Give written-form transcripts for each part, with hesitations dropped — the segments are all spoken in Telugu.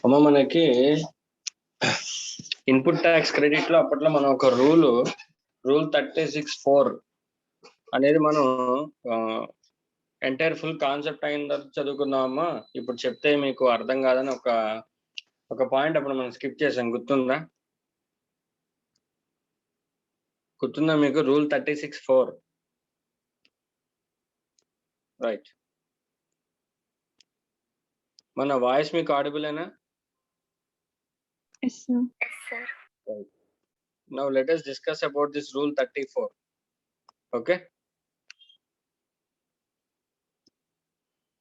అమ్మ మనకి ఇన్పుట్ ట్యాక్స్ క్రెడిట్ లో అప్పట్లో మనం ఒక రూల్ 36(4) అనేది మనం ఎంటైర్ ఫుల్ కాన్సెప్ట్ అయిన తర్వాత చదువుకుందామమ్మా. ఇప్పుడు చెప్తే మీకు అర్థం కాదని ఒక పాయింట్ అప్పుడు మనం స్కిప్ చేసాం, గుర్తుందా మీకు రూల్ 36(4)? రైట్. మన వాయిస్ మీకు ఆడిబుల్ ఏనా? Yes, sir. Yes, sir. Right. Now let us discuss about this rule 34. Okay.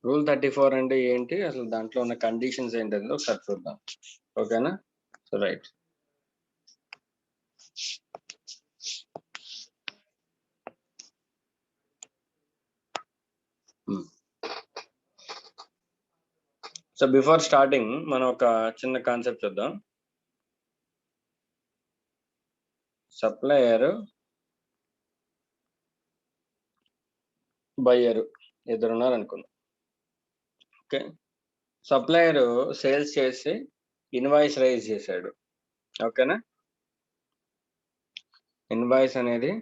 Rule 34 అంటే ఏంటి, అసలు దాంట్లో ఉన్న కండిషన్స్ ఏంటంటే ఒకసారి చూద్దాం. ఓకేనా? So right. So before starting మనం ఒక చిన్న కాన్సెప్ట్ చూద్దాం. సప్లయర్, బయ్యర్ ఇద్దరున్నారు అనుకున్నాం. ఓకే. సప్లయర్ సేల్స్ చేసి ఇన్వాయిస్ రైజ్ చేశాడు. ఓకేనా? ఇన్వాయిస్ అనేది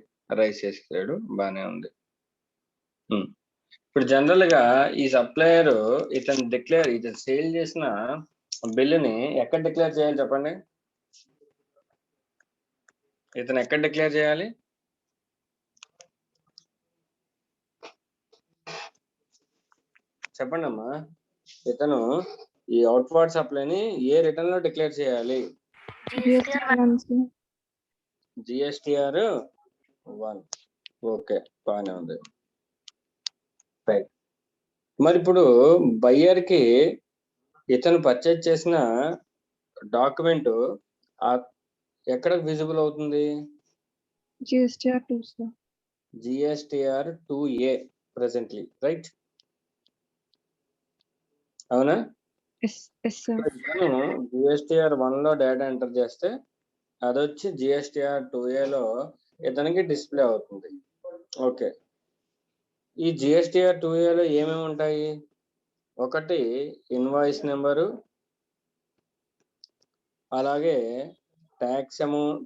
రైజ్ చేసాడు, బానే ఉంది. ఇప్పుడు జనరల్ గా ఈ సప్లయర్ ఇతను సేల్ చేసిన బిల్లుని ఎక్కడ డిక్లేర్ చేయాలి చెప్పండి? ఇతను ఎక్కడ డిక్లేర్ చేయాలి? చెప్పండి అమ్మా. ఇతను ఈ అవుట్వర్డ్ సప్లైని ఏ రిటర్న్ లో డిక్లేర్ చేయాలి? GSTR 1. ఓకే, బాగానే ఉంది. రైట్. మరి ఇప్పుడు బయ్యర్ కి ఇతను పర్చేజ్ చేసిన డాక్యుమెంట్ ఎక్కడ విజిబుల్ అవుతుంది? GSTR 2, sir. GSTR 2A presently, right? అవునా? Yes, sir. GSTR 1 లో డేటా ఎంటర్ చేస్తే అది వచ్చి GSTR 2A లో ఇతనికి డిస్ప్లే అవుతుంది. ఓకే. ఈ GSTR 2A లో ఏమేమి ఉంటాయి? ఒకటి ఇన్వాయిస్ నెంబరు, అలాగే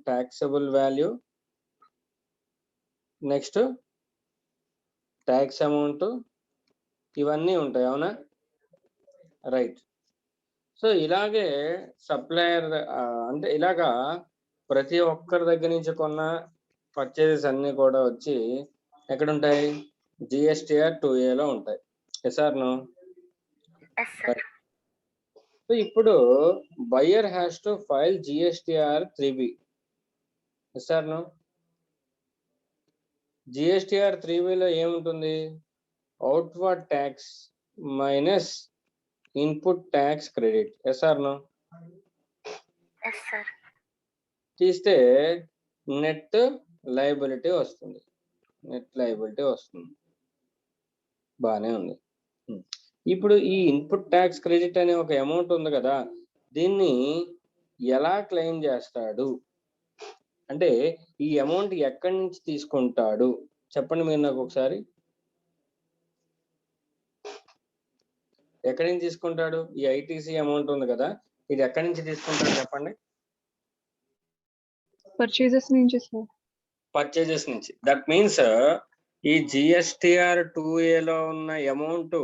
taxable value, next tax amount, ఇవన్నీ ఉంటాయి. అవునా? రైట్. సో ఇలాగే సప్లయర్ అంటే ఇలాగా ప్రతి ఒక్కరి దగ్గర నుంచి కొన్న పర్చేజెస్ అన్ని కూడా వచ్చి ఎక్కడ ఉంటాయి? GSTR 2A లో ఉంటాయి. Yes or no? Yes, sir. So ఇప్పుడు buyer has to file GSTR 3B. Yes or no? GSTR 3B లో ఏముంటుంది? Outward tax minus input tax credit. Yes or no? Yes, sir. తీస్తే నెట్ లయబిలిటీ వస్తుంది. బాగానే ఉంది. ఇప్పుడు ఈ ఇన్పుట్ ట్యాక్స్ క్రెడిట్ అనే ఒక అమౌంట్ ఉంది కదా, దీన్ని ఎలా క్లెయిమ్ చేస్తాడు అంటే ఈ అమౌంట్ ఎక్కడి నుంచి తీసుకుంటాడు చెప్పండి మీరు నాకు ఒకసారి. ఎక్కడి నుంచి తీసుకుంటాడు? ఈ ITC అమౌంట్ ఉంది కదా, ఇది ఎక్కడి నుంచి తీసుకుంటాడు చెప్పండి? పర్చేజెస్ నుంచి, sir. పర్చేజెస్ నుంచి. దట్ మీన్స్ ఈ GSTR 2A లో ఉన్న అమౌంట్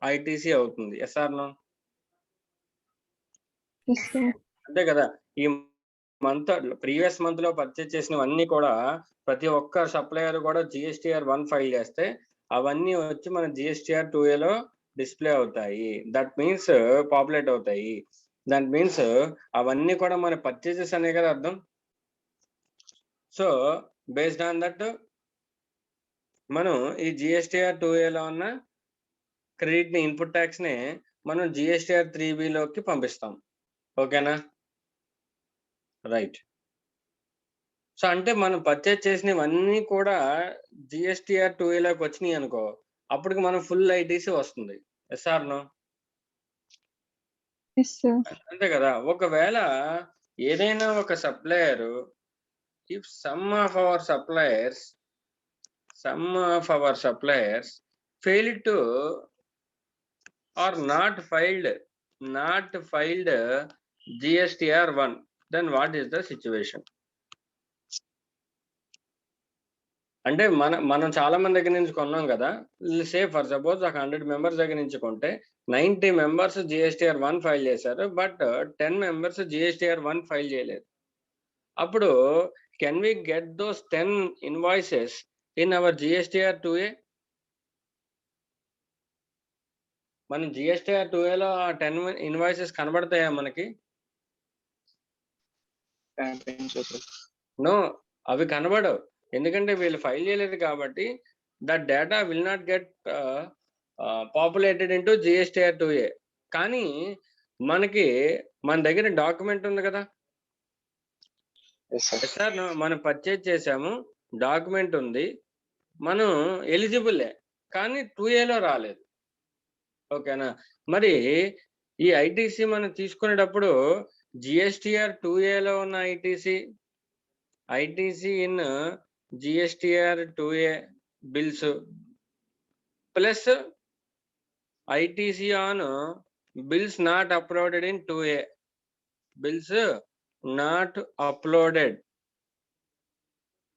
ITC అవుతుంది. Yes or no? Yes, sir. అంతే కదా. ఈ ప్రీవియస్ మంత్ లో పర్చేజ్ చేసినవన్నీ కూడా ప్రతి ఒక్క సప్లయర్ కూడా GSTR 1 ఫైల్ చేస్తే అవన్నీ వచ్చి మన GSTR 2A లో డిస్ప్లే అవుతాయి. దట్ మీన్స్ పాపులేట్ అవుతాయి. దట్ మీన్స్ అవన్నీ కూడా మన పర్చేజెస్ అనే కదా అర్థం. సో బేస్డ్ ఆన్ దట్ మనం ఈ GSTR 2A లో ఉన్న క్రెడిట్ ని, ఇన్పుట్ ట్యాక్స్ ని మనం GSTR 3B లోకి పంపిస్తాం. ఓకేనా? రైట్. సో అంటే మనం పర్చేజ్ చేసినవన్నీ కూడా GSTR 2A లోకి వచ్చినాయి అనుకో, అప్పటికి మనం ఫుల్ ITC వస్తుంది. Yes or no? Yes, sir. అంతే కదా. ఒకవేళ ఏదైనా ఒక supplier if some of our suppliers failed to or not filed not filed GSTR 1, then what is the situation? అంటే మనం చాలా మంది దగ్గర నుంచి కొన్నాం కదా, సే ఫర్ సపోజ్ ఒక 100 మెంబర్స్ దగ్గర నుంచి కొంటే 90 మెంబర్స్ GSTR 1 ఫైల్ చేశారు, బట్ 10 మెంబర్స్ GSTR 1 ఫైల్ చేయలేదు. అప్పుడు can we get those 10 invoices in our GSTR 2A? మన GSTR 2A లో ఆ 10 ఇన్వాయిసెస్ కనబడతాయా మనకి? నో, అవి కనబడవు. ఎందుకంటే వీళ్ళు ఫైల్ చేయలేదు కాబట్టి that data will not get populated into GSTR 2A. కానీ మనకి మన దగ్గర డాక్యుమెంట్ ఉంది కదా సార్, మనం పర్చేజ్ చేసాము, డాక్యుమెంట్ ఉంది, మనం ఎలిజిబుల్లే, కానీ 2Aలో రాలేదు. ఓకేనా? మరి ఈ ఐటీసీ మనం తీసుకునేటప్పుడు GSTR 2Aలో ఉన్న ITC in GSTR 2A bills plus ITC on bills not uploaded in 2A, bills not uploaded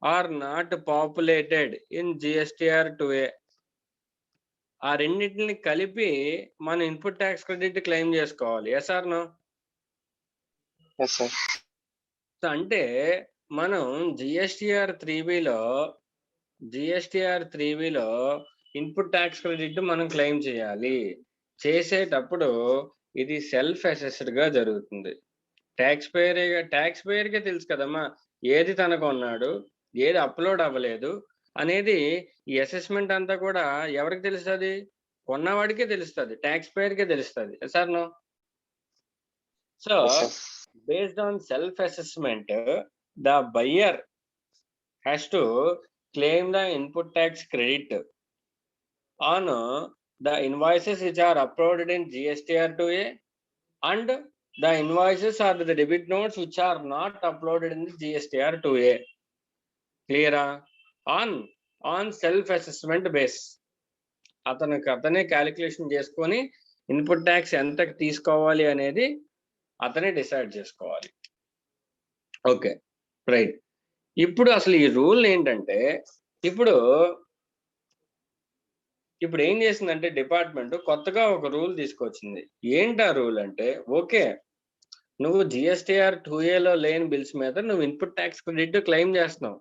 or not populated in GSTR 2A, ఆ రెండింటిని కలిపి మన ఇన్పుట్ ట్యాక్స్ క్రెడిట్ క్లెయిమ్ చేసుకోవాలి. Yes or no? అంటే మనం GSTR 3Bలో ఇన్పుట్ ట్యాక్స్ క్రెడిట్ మనం క్లెయిమ్ చేయాలి. చేసేటప్పుడు ఇది సెల్ఫ్ అసెస్డ్ గా జరుగుతుంది. ట్యాక్స్ పేయర్కే తెలుసు కదమ్మా ఏది తనకు ఉన్నాడు, ఏది అప్లోడ్ అవ్వలేదు అనేది. ఈ అసెస్మెంట్ అంతా కూడా ఎవరికి తెలుస్తుంది? కొన్నవాడికే తెలుస్తుంది, ట్యాక్స్ పేయర్కే తెలుస్తుంది. Sir no? So based on self-assessment, the buyer has to claim the input tax credit on the invoices which are uploaded in GSTR 2A and the invoices or the debit notes which are not uploaded in the GSTR 2A. Clear? On self-assessment base. అతనే క్యాలిక్యులేషన్ చేసుకొని ఇన్పుట్ ట్యాక్స్ ఎంత తీసుకోవాలి అనేది అతనే డిసైడ్ చేసుకోవాలి. Okay, right. ఇప్పుడు అసలు ఈ రూల్ ఏంటంటే, ఇప్పుడు ఏం చేసిందంటే డిపార్ట్మెంట్ కొత్తగా ఒక రూల్ తీసుకొచ్చింది. ఏంటా రూల్ అంటే, ఓకే నువ్వు GSTR 2Aలో లేని బిల్స్ మీద నువ్వు ఇన్పుట్ ట్యాక్స్ క్రెడిట్ క్లెయిమ్ చేస్తున్నావు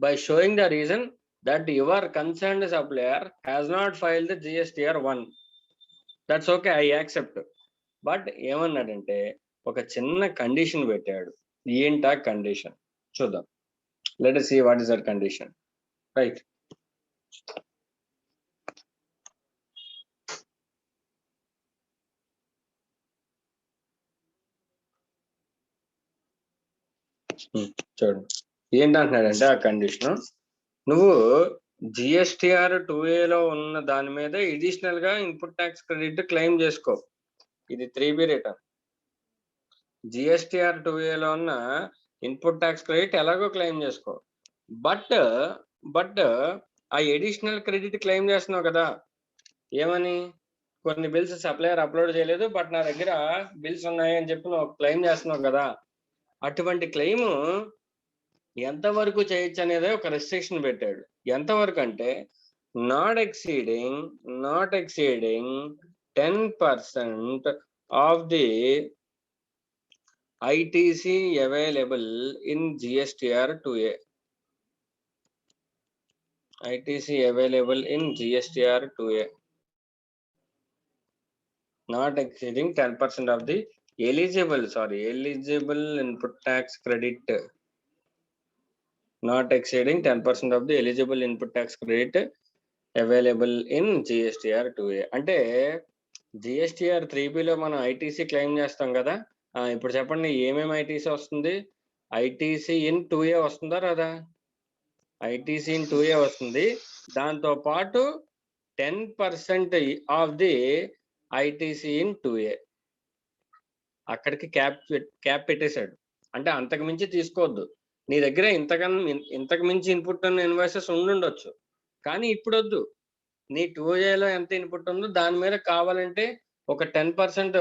by showing the reason that your concerned supplier has not filed the GSTR 1. That's okay, I accept. But ఏమన్నాడంటే ఒక చిన్న కండిషన్ పెట్టాడు. ఏంటా కండిషన్ చూద్దాం. Let us see what is that condition. Right. చూడండి ఏంటంటున్నాడంటే ఆ కండిషన్, నువ్వు GSTR 2Aలో ఉన్న దాని మీద ఎడిషనల్ గా ఇన్పుట్ ట్యాక్స్ క్రెడిట్ క్లెయిమ్ చేసుకో. ఇది 3B రిటర్న్. GSTR 2Aలో ఉన్న ఇన్పుట్ ట్యాక్స్ క్రెడిట్ ఎలాగో క్లెయిమ్ చేసుకో. బట్ ఆ ఎడిషనల్ క్రెడిట్ క్లెయిమ్ చేస్తున్నావు కదా, ఏమని? కొన్ని బిల్స్ సప్లయర్ అప్లోడ్ చేయలేదు, బట్ నా దగ్గర బిల్స్ ఉన్నాయి అని చెప్పి నువ్వు క్లెయిమ్ చేస్తున్నావు కదా, అటువంటి క్లెయిమ్ ఎంతవరకు చేయొచ్చు అనేది ఒక రెస్ట్రిక్షన్ పెట్టాడు. ఎంతవరకు అంటే not exceeding 10% of the ITC available in GSTR 2A. ITC available in GSTR 2A. Not exceeding 10% of the eligible input tax credit. Not exceeding 10% of the eligible input tax credit available in GSTR 2A. అంటే GSTR 3Bలో మనం ITC క్లెయిమ్ చేస్తాం కదా. ఇప్పుడు చెప్పండి ఏమేమి ITC వస్తుంది? ITC in 2A వస్తుందా రాదా? ITC in 2A వస్తుంది. దాంతో పాటు 10% of the ITC in 2A. అక్కడికి క్యాప్ పెట్టేశాడు. అంటే అంతకు మించి తీసుకోవద్దు. నీ దగ్గర ఇంతకు మించి ఇన్పుట్ ఉన్న ఇన్వాయిసెస్ ఉండుండొచ్చు, కానీ ఇప్పుడు వద్దు. నీ 2Aలో ఎంత ఇన్పుట్ ఉందో దాని మీద కావాలంటే ఒక 10%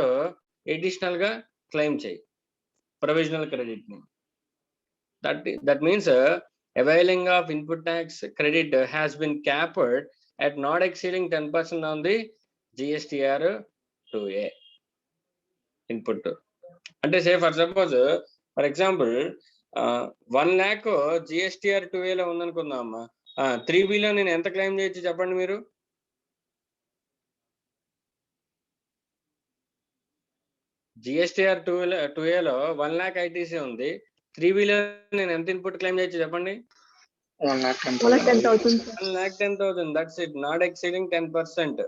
ఎడిషనల్ గా క్లెయిమ్ చేయి ప్రొవిజనల్ క్రెడిట్ ని. That means availing of input tax credit has been capped at not exceeding 10% on the GSTR 2A input. అంటే say for example 1 lakh GSTR 2A లో ఉందనుకుందామా, 3B లో నేను ఎంత క్లెయిమ్ చేయొచ్చు చెప్పండి మీరు? GSTR 2A లో 1 lakh ITC ఉంది, 3B లో నేను ఎంత ఇన్పుట్ క్లెయిమ్ చేయొచ్చు చెప్పండి? 1,10,000. That's it, not exceeding 10%.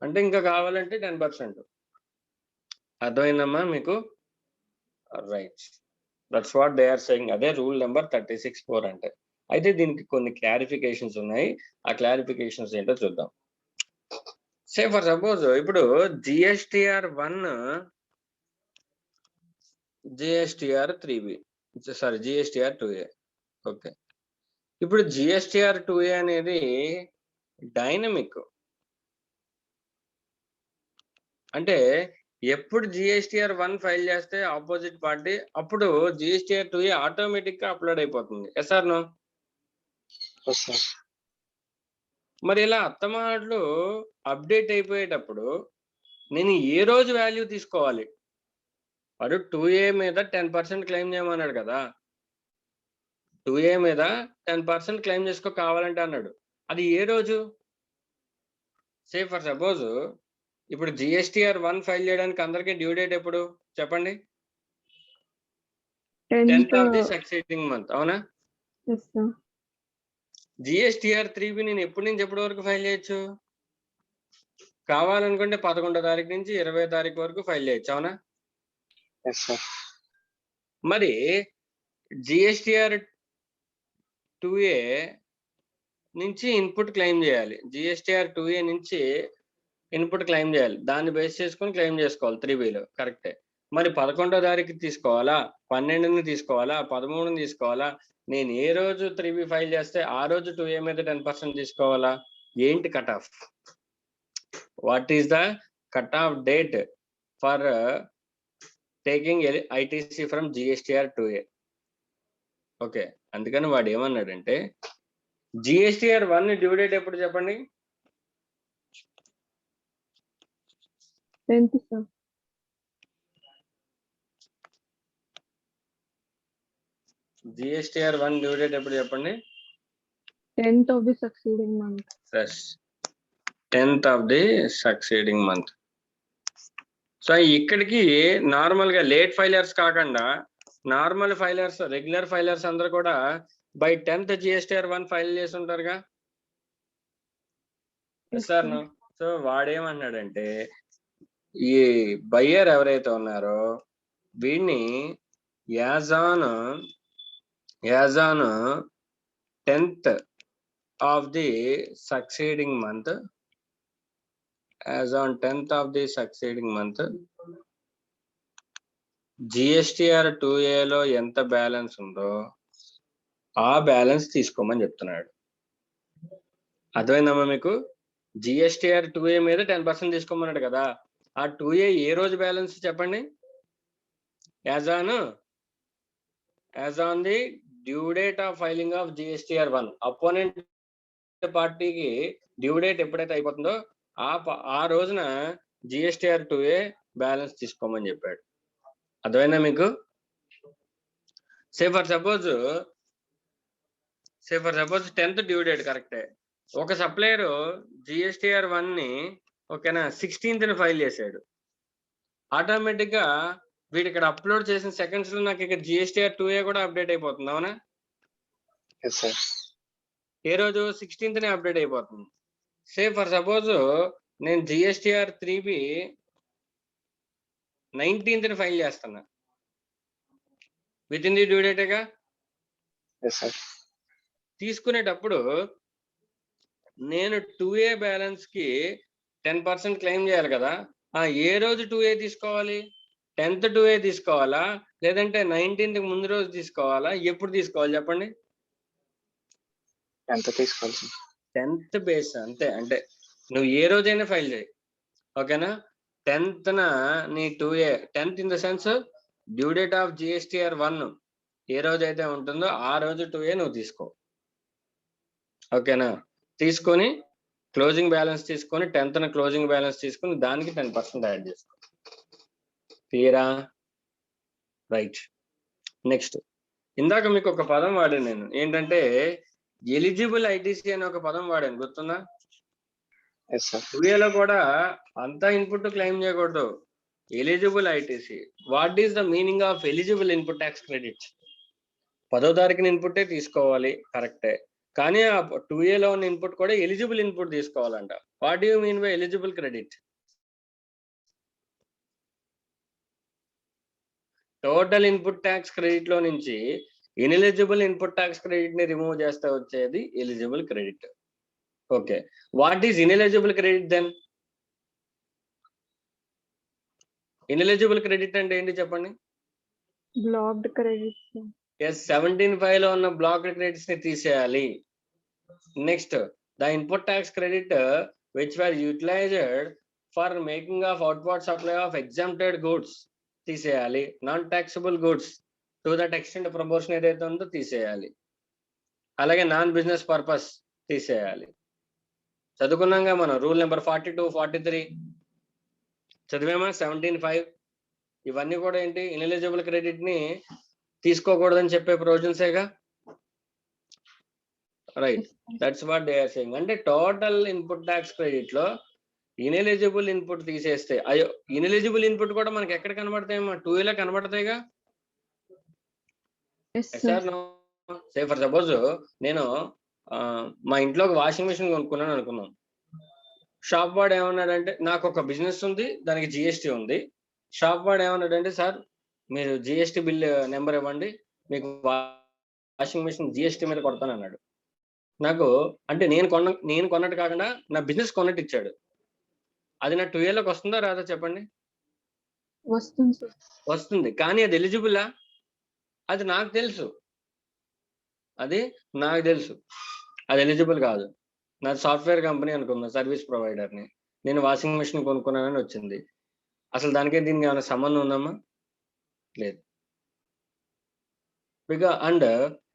అంటే ఇంకా కావాలంటే 10%. అర్థమైందమ్మా మీకు? Right, that's what they are saying. అదే రూల్ నెంబర్ 36(4) అంటే. అయితే దీనికి కొన్ని క్లారిఫికేషన్స్ ఉన్నాయి, ఆ క్లారిఫికేషన్స్ ఏంటో చూద్దాం. సే ఫర్ సపోజ్ ఇప్పుడు GSTR 1, GSTR 3B, sorry GSTR 2A. Okay, ఇప్పుడు GSTR 2A అనేది డైనమిక్. అంటే ఎప్పుడు GSTR 1 ఫైల్ చేస్తే ఆపోజిట్ పార్టీ, అప్పుడు GSTR 2A ఆటోమేటిక్ గా అప్లోడ్ అయిపోతుంది. Yes or no? మరి ఇలా అత్తమాటలు అప్డేట్ అయిపోయేటప్పుడు నేను ఏ రోజు వాల్యూ తీసుకోవాలి? వాడు 2A మీద 10% క్లెయిమ్ చేయమన్నాడు కదా, 2A మీద 10% క్లెయిమ్ చేసుకో కావాలంటే అన్నాడు. అది ఏ రోజు? సే ఫర్ సపోజ్ ఇప్పుడు GSTR 1 ఫైల్ చేయడానికి అందరికీ డ్యూ డేట్ ఎప్పుడు చెప్పండి? 10th of the succeeding month, అవునా? Yes, sir. GSTR 3B నేను ఎప్పటి నుంచి ఎప్పటి వరకు ఫైల్ చేయొచ్చు? కావాలనుకుంటే 11వ తారీఖు నుంచి 20వ తారీఖు వరకు ఫైల్ చేయొచ్చు, అవునా? మరి GSTR 2A నుంచి ఇన్పుట్ క్లెయిమ్ చేయాలి, GSTR 2A నుంచి ఇన్పుట్ క్లెయిమ్ చేయాలి, దాన్ని బేస్ చేసుకొని క్లెయిమ్ చేసుకోవాలి 3Bలో. కరెక్టే. మరి 11వ తారీఖు తీసుకోవాలా, 12ని తీసుకోవాలా, 13ని తీసుకోవాలా? నేను ఏ రోజు 3B ఫైల్ చేస్తే ఆ రోజు 2A మీద 10% తీసుకోవాలా? ఏంటి cut off? What is the cut off date for taking ITC from GSTR 2A? Okay, అందుకని వాడు ఏమన్నాడంటే GSTR 1 డ్యూ డేట్ ఎప్పుడు చెప్పండి? 10th, sir. GSTR 1 due date ఎప్పుడు చెప్పండి? 10th of the succeeding month. Yes, 10th of the succeeding month. So ఇక్కడికి నార్మల్ గా లేట్ ఫైలర్స్ కాకుండా నార్మల్ ఫైలర్స్, రెగ్యులర్ ఫైలర్స్ అందరూ కూడా బై 10th GSTR 1 ఫైల్ చేసి ఉంటారుగా. Sir no? సో వాడేమన్నాడంటే ఈ బయ్యర్ ఎవరైతే ఉన్నారో వీడిని as on 10th of the succeeding month, as on 10th of the succeeding month, GSTR 2A లో ఎంత బ్యాలెన్స్ ఉందో ఆ బ్యాలెన్స్ తీసుకోమని చెప్తున్నాడు. అర్థమైందమ్మా మీకు? GSTR 2A మీద 10% తీసుకోమన్నాడు కదా, ఆ 2A ఏ రోజు బ్యాలెన్స్ చెప్పండి? As on the due date of filing of GSTR 1. Opponent పార్టీకి డ్యూ డేట్ ఎప్పుడైతే అయిపోతుందో ఆ రోజున GSTR 2A బ్యాలెన్స్ తీసుకోమని చెప్పాడు. అర్థమైనా మీకు? సే for suppose 10th due date కరెక్టే. ఒక సప్లయర్ GSTR 1ని ఓకేనా 16th ఫైల్ చేశాడు. ఆటోమేటిక్ గా వీడు ఇక్కడ అప్లోడ్ చేసిన సెకండ్స్ లో నాకు ఇక్కడ GSTR 2A కూడా అప్డేట్ అయిపోతుంది, అవునా? ఏ రోజు? 16th అప్డేట్ అయిపోతుంది. సే ఫర్ సపోజ్ నేను GSTR 3B 19th ఫైల్ చేస్తున్నా, విత్ ఇన్ ది డ్యూ డేటేగా. తీసుకునేటప్పుడు నేను 2A బ్యాలెన్స్ కి 10% క్లెయిమ్ చేయాలి కదా. ఏ రోజు 2A తీసుకోవాలి? 10th 2A తీసుకోవాలా, లేదంటే 19th ముందు రోజు తీసుకోవాలా? ఎప్పుడు తీసుకోవాలి చెప్పండి? 10th బేస్ అంతే. అంటే నువ్వు ఏ రోజైనా ఫైల్ చేయి, ఓకేనా? 10th నీ 2A, 10th in the sense due date of GSTR 1 ఏ రోజు అయితే ఉంటుందో ఆ రోజు 2A నువ్వు తీసుకో. ఓకేనా? తీసుకొని క్లోజింగ్ బ్యాలెన్స్ తీసుకొని 10th క్లోజింగ్ బ్యాలెన్స్ తీసుకొని దానికి 10% యాడ్ చేసుకో. క్లియరా? రైట్. నెక్స్ట్, ఇందాక మీకు ఒక పదం వాడాను నేను, ఏంటంటే ఎలిజిబుల్ ఐటీసీ అనే ఒక పదం వాడాను, గుర్తుందా? 2Aలో కూడా అంతా ఇన్పుట్ క్లెయిమ్ చేయకూడదు, eligible ITC. What is the meaning of eligible input tax credit? 10వ తారీఖున ఇన్పుటే తీసుకోవాలి, కరెక్టే, కానీ ఆ 2Aలో ఉన్న ఇన్పుట్ కూడా ఎలిజిబుల్ ఇన్పుట్ తీసుకోవాలంట. What you mean by eligible credit? Total input tax credit లో నుంచి ఇన్ఎలిజిబుల్ ఇన్పుట్ ట్యాక్స్ క్రెడిట్ ని రిమూవ్ చేస్తే వచ్చేది eligible credit. Okay, what is ineligible credit then? Ineligible credit అంటే ఏంటి చెప్పండి? Blocked credits. ఎస్, 17(5) లో ఉన్న బ్లాక్డ్ క్రెడిట్స్ ని తీసేయాలి. Next, the input tax credit which were utilized for making of outward supply of exempted goods తీసేయాలి. Non taxable goods to that extent proportion ఏదైతే ఉందో తీసేయాలి. అలాగే నాన్ బిజినెస్ పర్పస్ తీసేయాలి. చదువుకున్నాగా మనం రూల్ నెంబర్ 42, 43 చదివేమా. 17(5) ఇవన్నీ కూడా ఏంటి? ఇన్ఎలిజిబుల్ క్రెడిట్ ని తీసుకోకూడదని చెప్పే ప్రొవిజన్సేగా. Right, that's what they are saying. అంటే టోటల్ ఇన్పుట్ ట్యాక్స్ క్రెడిట్ లో ఇన్ఎలిజిబుల్ ఇన్పుట్ తీసేస్తే, అయ్యో ఇన్ఎలిజిబుల్ ఇన్పుట్ కూడా మనకి ఎక్కడ కనబడతాయమ్మా? 2Aలో కనబడతాయిగా. సార్ సే ఫర్ సపోజ్ నేను మా ఇంట్లో ఒక వాషింగ్ మిషన్ కొనుక్కున్నాను అనుకున్నాం. షాప్ వాడు ఏమన్నాడంటే, నాకు ఒక బిజినెస్ ఉంది, దానికి GST ఉంది. షాప్ వాడు ఏమన్నాడంటే, సార్ మీరు GST బిల్ నెంబర్ ఇవ్వండి, మీకు వాషింగ్ మిషన్ GST మీద కొడతాను అన్నాడు. నాకు అంటే నేను కొన్నట్టు కాకుండా నా బిజినెస్ కొన్నట్టు ఇచ్చాడు. అది నా 2Aలోకి వస్తుందా రాదా చెప్పండి? వస్తుంది, కానీ అది ఎలిజిబులా? అది నాకు తెలుసు, అది ఎలిజిబుల్ కాదు. నా సాఫ్ట్వేర్ కంపెనీ అనుకున్నా, సర్వీస్ ప్రొవైడర్ని, నేను వాషింగ్ మిషన్ కొనుక్కున్నానని వచ్చింది. అసలు దానికే దీనికి ఏమైనా సంబంధం ఉందమ్మా? లేదు. And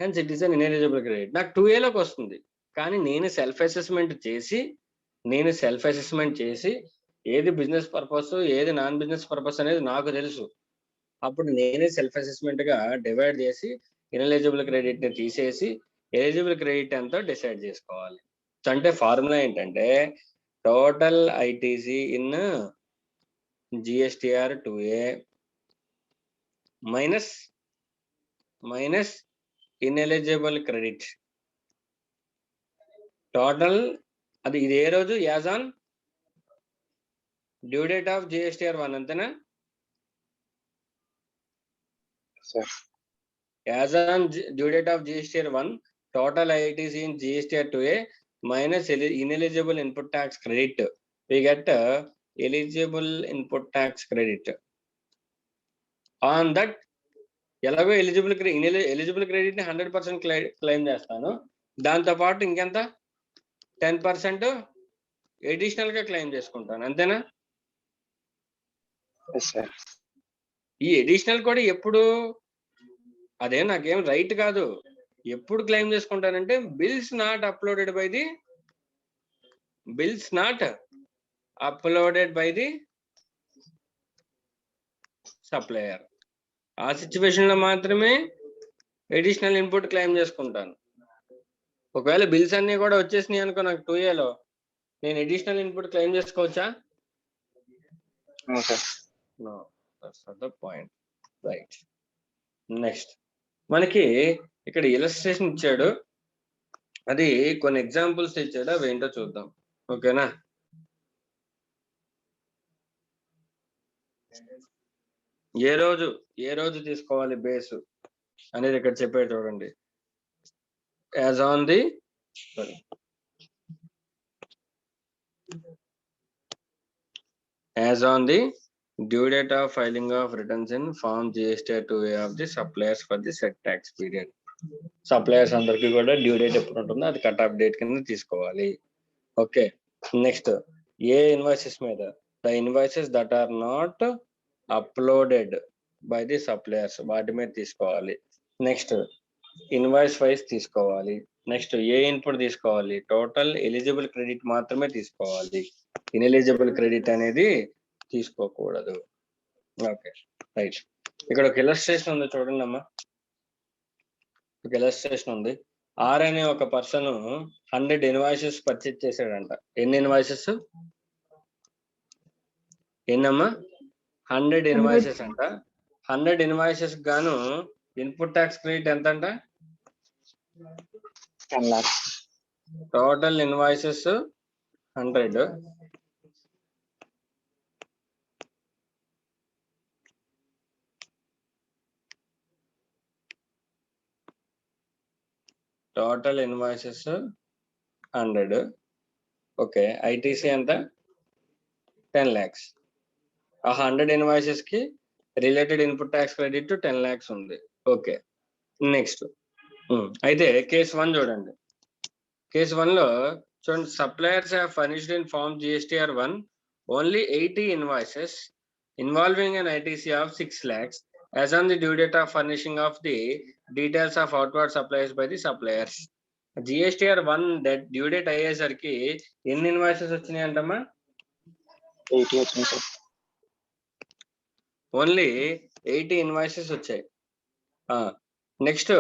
hence it is an ineligible credit. నాకు 2Aలోకి వస్తుంది, కానీ నేను సెల్ఫ్ అసెస్మెంట్ చేసి ఏది బిజినెస్ పర్పస్, ఏది నాన్ బిజినెస్ పర్పస్ అనేది నాకు తెలుసు. అప్పుడు నేనే సెల్ఫ్ అసెస్మెంట్ గా డివైడ్ చేసి ఇన్ఎలిజిబుల్ క్రెడిట్ ని తీసేసి ఎలిజిబుల్ క్రెడిట్ ఎంతో డిసైడ్ చేసుకోవాలి. అంటే ఫార్ములా ఏంటంటే total ITC in GSTR 2A minus ineligible credit. Total అది ఇది ఏ రోజు? As on due date of GSTR 1, అంతేనా? As on due date of GSTR 1, total ITC in GSTR 2A minus ineligible input tax credit, we get eligible input tax credit. On that, ఎలాగో ఎలిజిబుల్ క్రెడిట్ ని 100% క్లెయిమ్ చేస్తాను. దాంతో పాటు ఇంకెంత 10% అడిషనల్ గా క్లెయిమ్ చేసుకుంటాను, అంతేనా? ఈ అడిషనల్ కూడా ఎప్పుడు, అదే నాకేం రైట్ కాదు, ఎప్పుడు క్లెయిమ్ చేసుకుంటానంటే bills not uploaded by the supplier. ఆ సిచ్యువేషన్ లో మాత్రమే అడిషనల్ ఇన్పుట్ క్లెయిమ్ చేసుకుంటాను. ఒకవేళ బిల్స్ అన్ని కూడా వచ్చేసినాయి అనుకో నాకు 2Aలో, నేను అడిషనల్ ఇన్పుట్ క్లెయిమ్ చేసుకోవచ్చా? No, that's not the point. Right. Next, మనకి ఇక్కడ ఇలస్ట్రేషన్ ఇచ్చాడు, అది కొన్ని ఎగ్జాంపుల్స్ ఇచ్చాడు, అవి ఏంటో చూద్దాం. ఓకేనా? ఏ రోజు తీసుకోవాలి బేసు అనేది ఇక్కడ చెప్పాడు చూడండి. As on the due date of filing of returns in form GSTR 2A of the suppliers for the set tax period. Suppliers అందరికి కూడా డ్యూ డేట్ ఎప్పుడు ఉంటుందో అది కట్ ఆఫ్ డేట్ కింద తీసుకోవాలి. ఓకే. నెక్స్ట్, ఏ ఇన్వాయిసెస్ మీద the invoices that are not uploaded by the suppliers వాటి మీద తీసుకోవాలి. నెక్స్ట్ ఇన్వాయిస్ వైస్ తీసుకోవాలి. నెక్స్ట్ ఏ ఇన్పుట్ తీసుకోవాలి, టోటల్ ఎలిజిబుల్ క్రెడిట్ మాత్రమే తీసుకోవాలి, ఇన్ఎలిజిబుల్ క్రెడిట్ అనేది తీసుకోకూడదు. Okay right. ఇక్కడ ఒక ఇలస్ట్రేషన్ ఉంది చూడండి అమ్మా. ఒక ఇలస్ట్రేషన్ ఉంది. ఆర్ అనే ఒక పర్సన్ 100 ఇన్వాయిసెస్ పర్చేజ్ చేశాడంట. ఎన్ని ఇన్వాయిసెస్? ఎన్నమ్మా? 100 ఇన్వాయిసెస్ అంట. 100 ఇన్వాయిసెస్ గాను ఇన్పుట్ ట్యాక్స్ క్రెడిట్ ఎంత అంట? 10 lakhs. Total invoices 100. Total invoices 100. Okay, ITC ఎంత? 10 lakhs. ఆ 100 ఇన్వాయిసెస్ కి related input tax credit 10 lakhs ఉంది. ఓకే నెక్స్ట్ అయితే కేసు 1 చూడండి. కేసు 1 లో చూడండి, suppliers have furnished in form GSTR 1 only 80 invoices involving an ITC of 6 lakhs as on the due date of furnishing of the details of outward supplies by the suppliers. GSTR 1 due date అయ్యేసరికి ఎన్ని ఇన్వాయిసెస్ వచ్చినాయి అంటమ్మా? 80 వచ్చింది సార్. ఓన్లీ 80 ఇన్వాయిసెస్ వచ్చాయి. నెక్స్ట్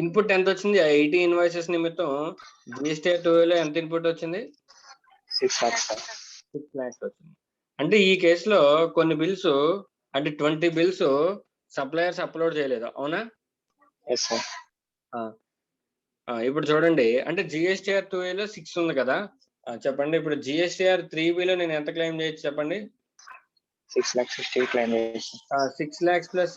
ఇన్పుట్ ఎంత వచ్చింది? 80 ఇన్వాయిసెస్ నిమిత్తం GSTR 2 లో ఎంత ఇన్పుట్ వచ్చింది? 6 lakhs సార్. 6 lakhs వచ్చింది. అంటే ఈ కేసులో కొన్ని బిల్స్ అంటే 20 బిల్స్ సప్లయర్స్ అప్లోడ్ చేయలేదు, అవునా? Yes sir. ఇప్పుడు చూడండి, అంటే GSTR 2A లో 6 ఉంది కదా, చెప్పండి. ఇప్పుడు GSTR 3B లో నేను ఎంత క్లెయిమ్ చేయొచ్చు చెప్పండి? 6,60,000 క్లెయిమ్ చేయొచ్చు. 6 lakhs plus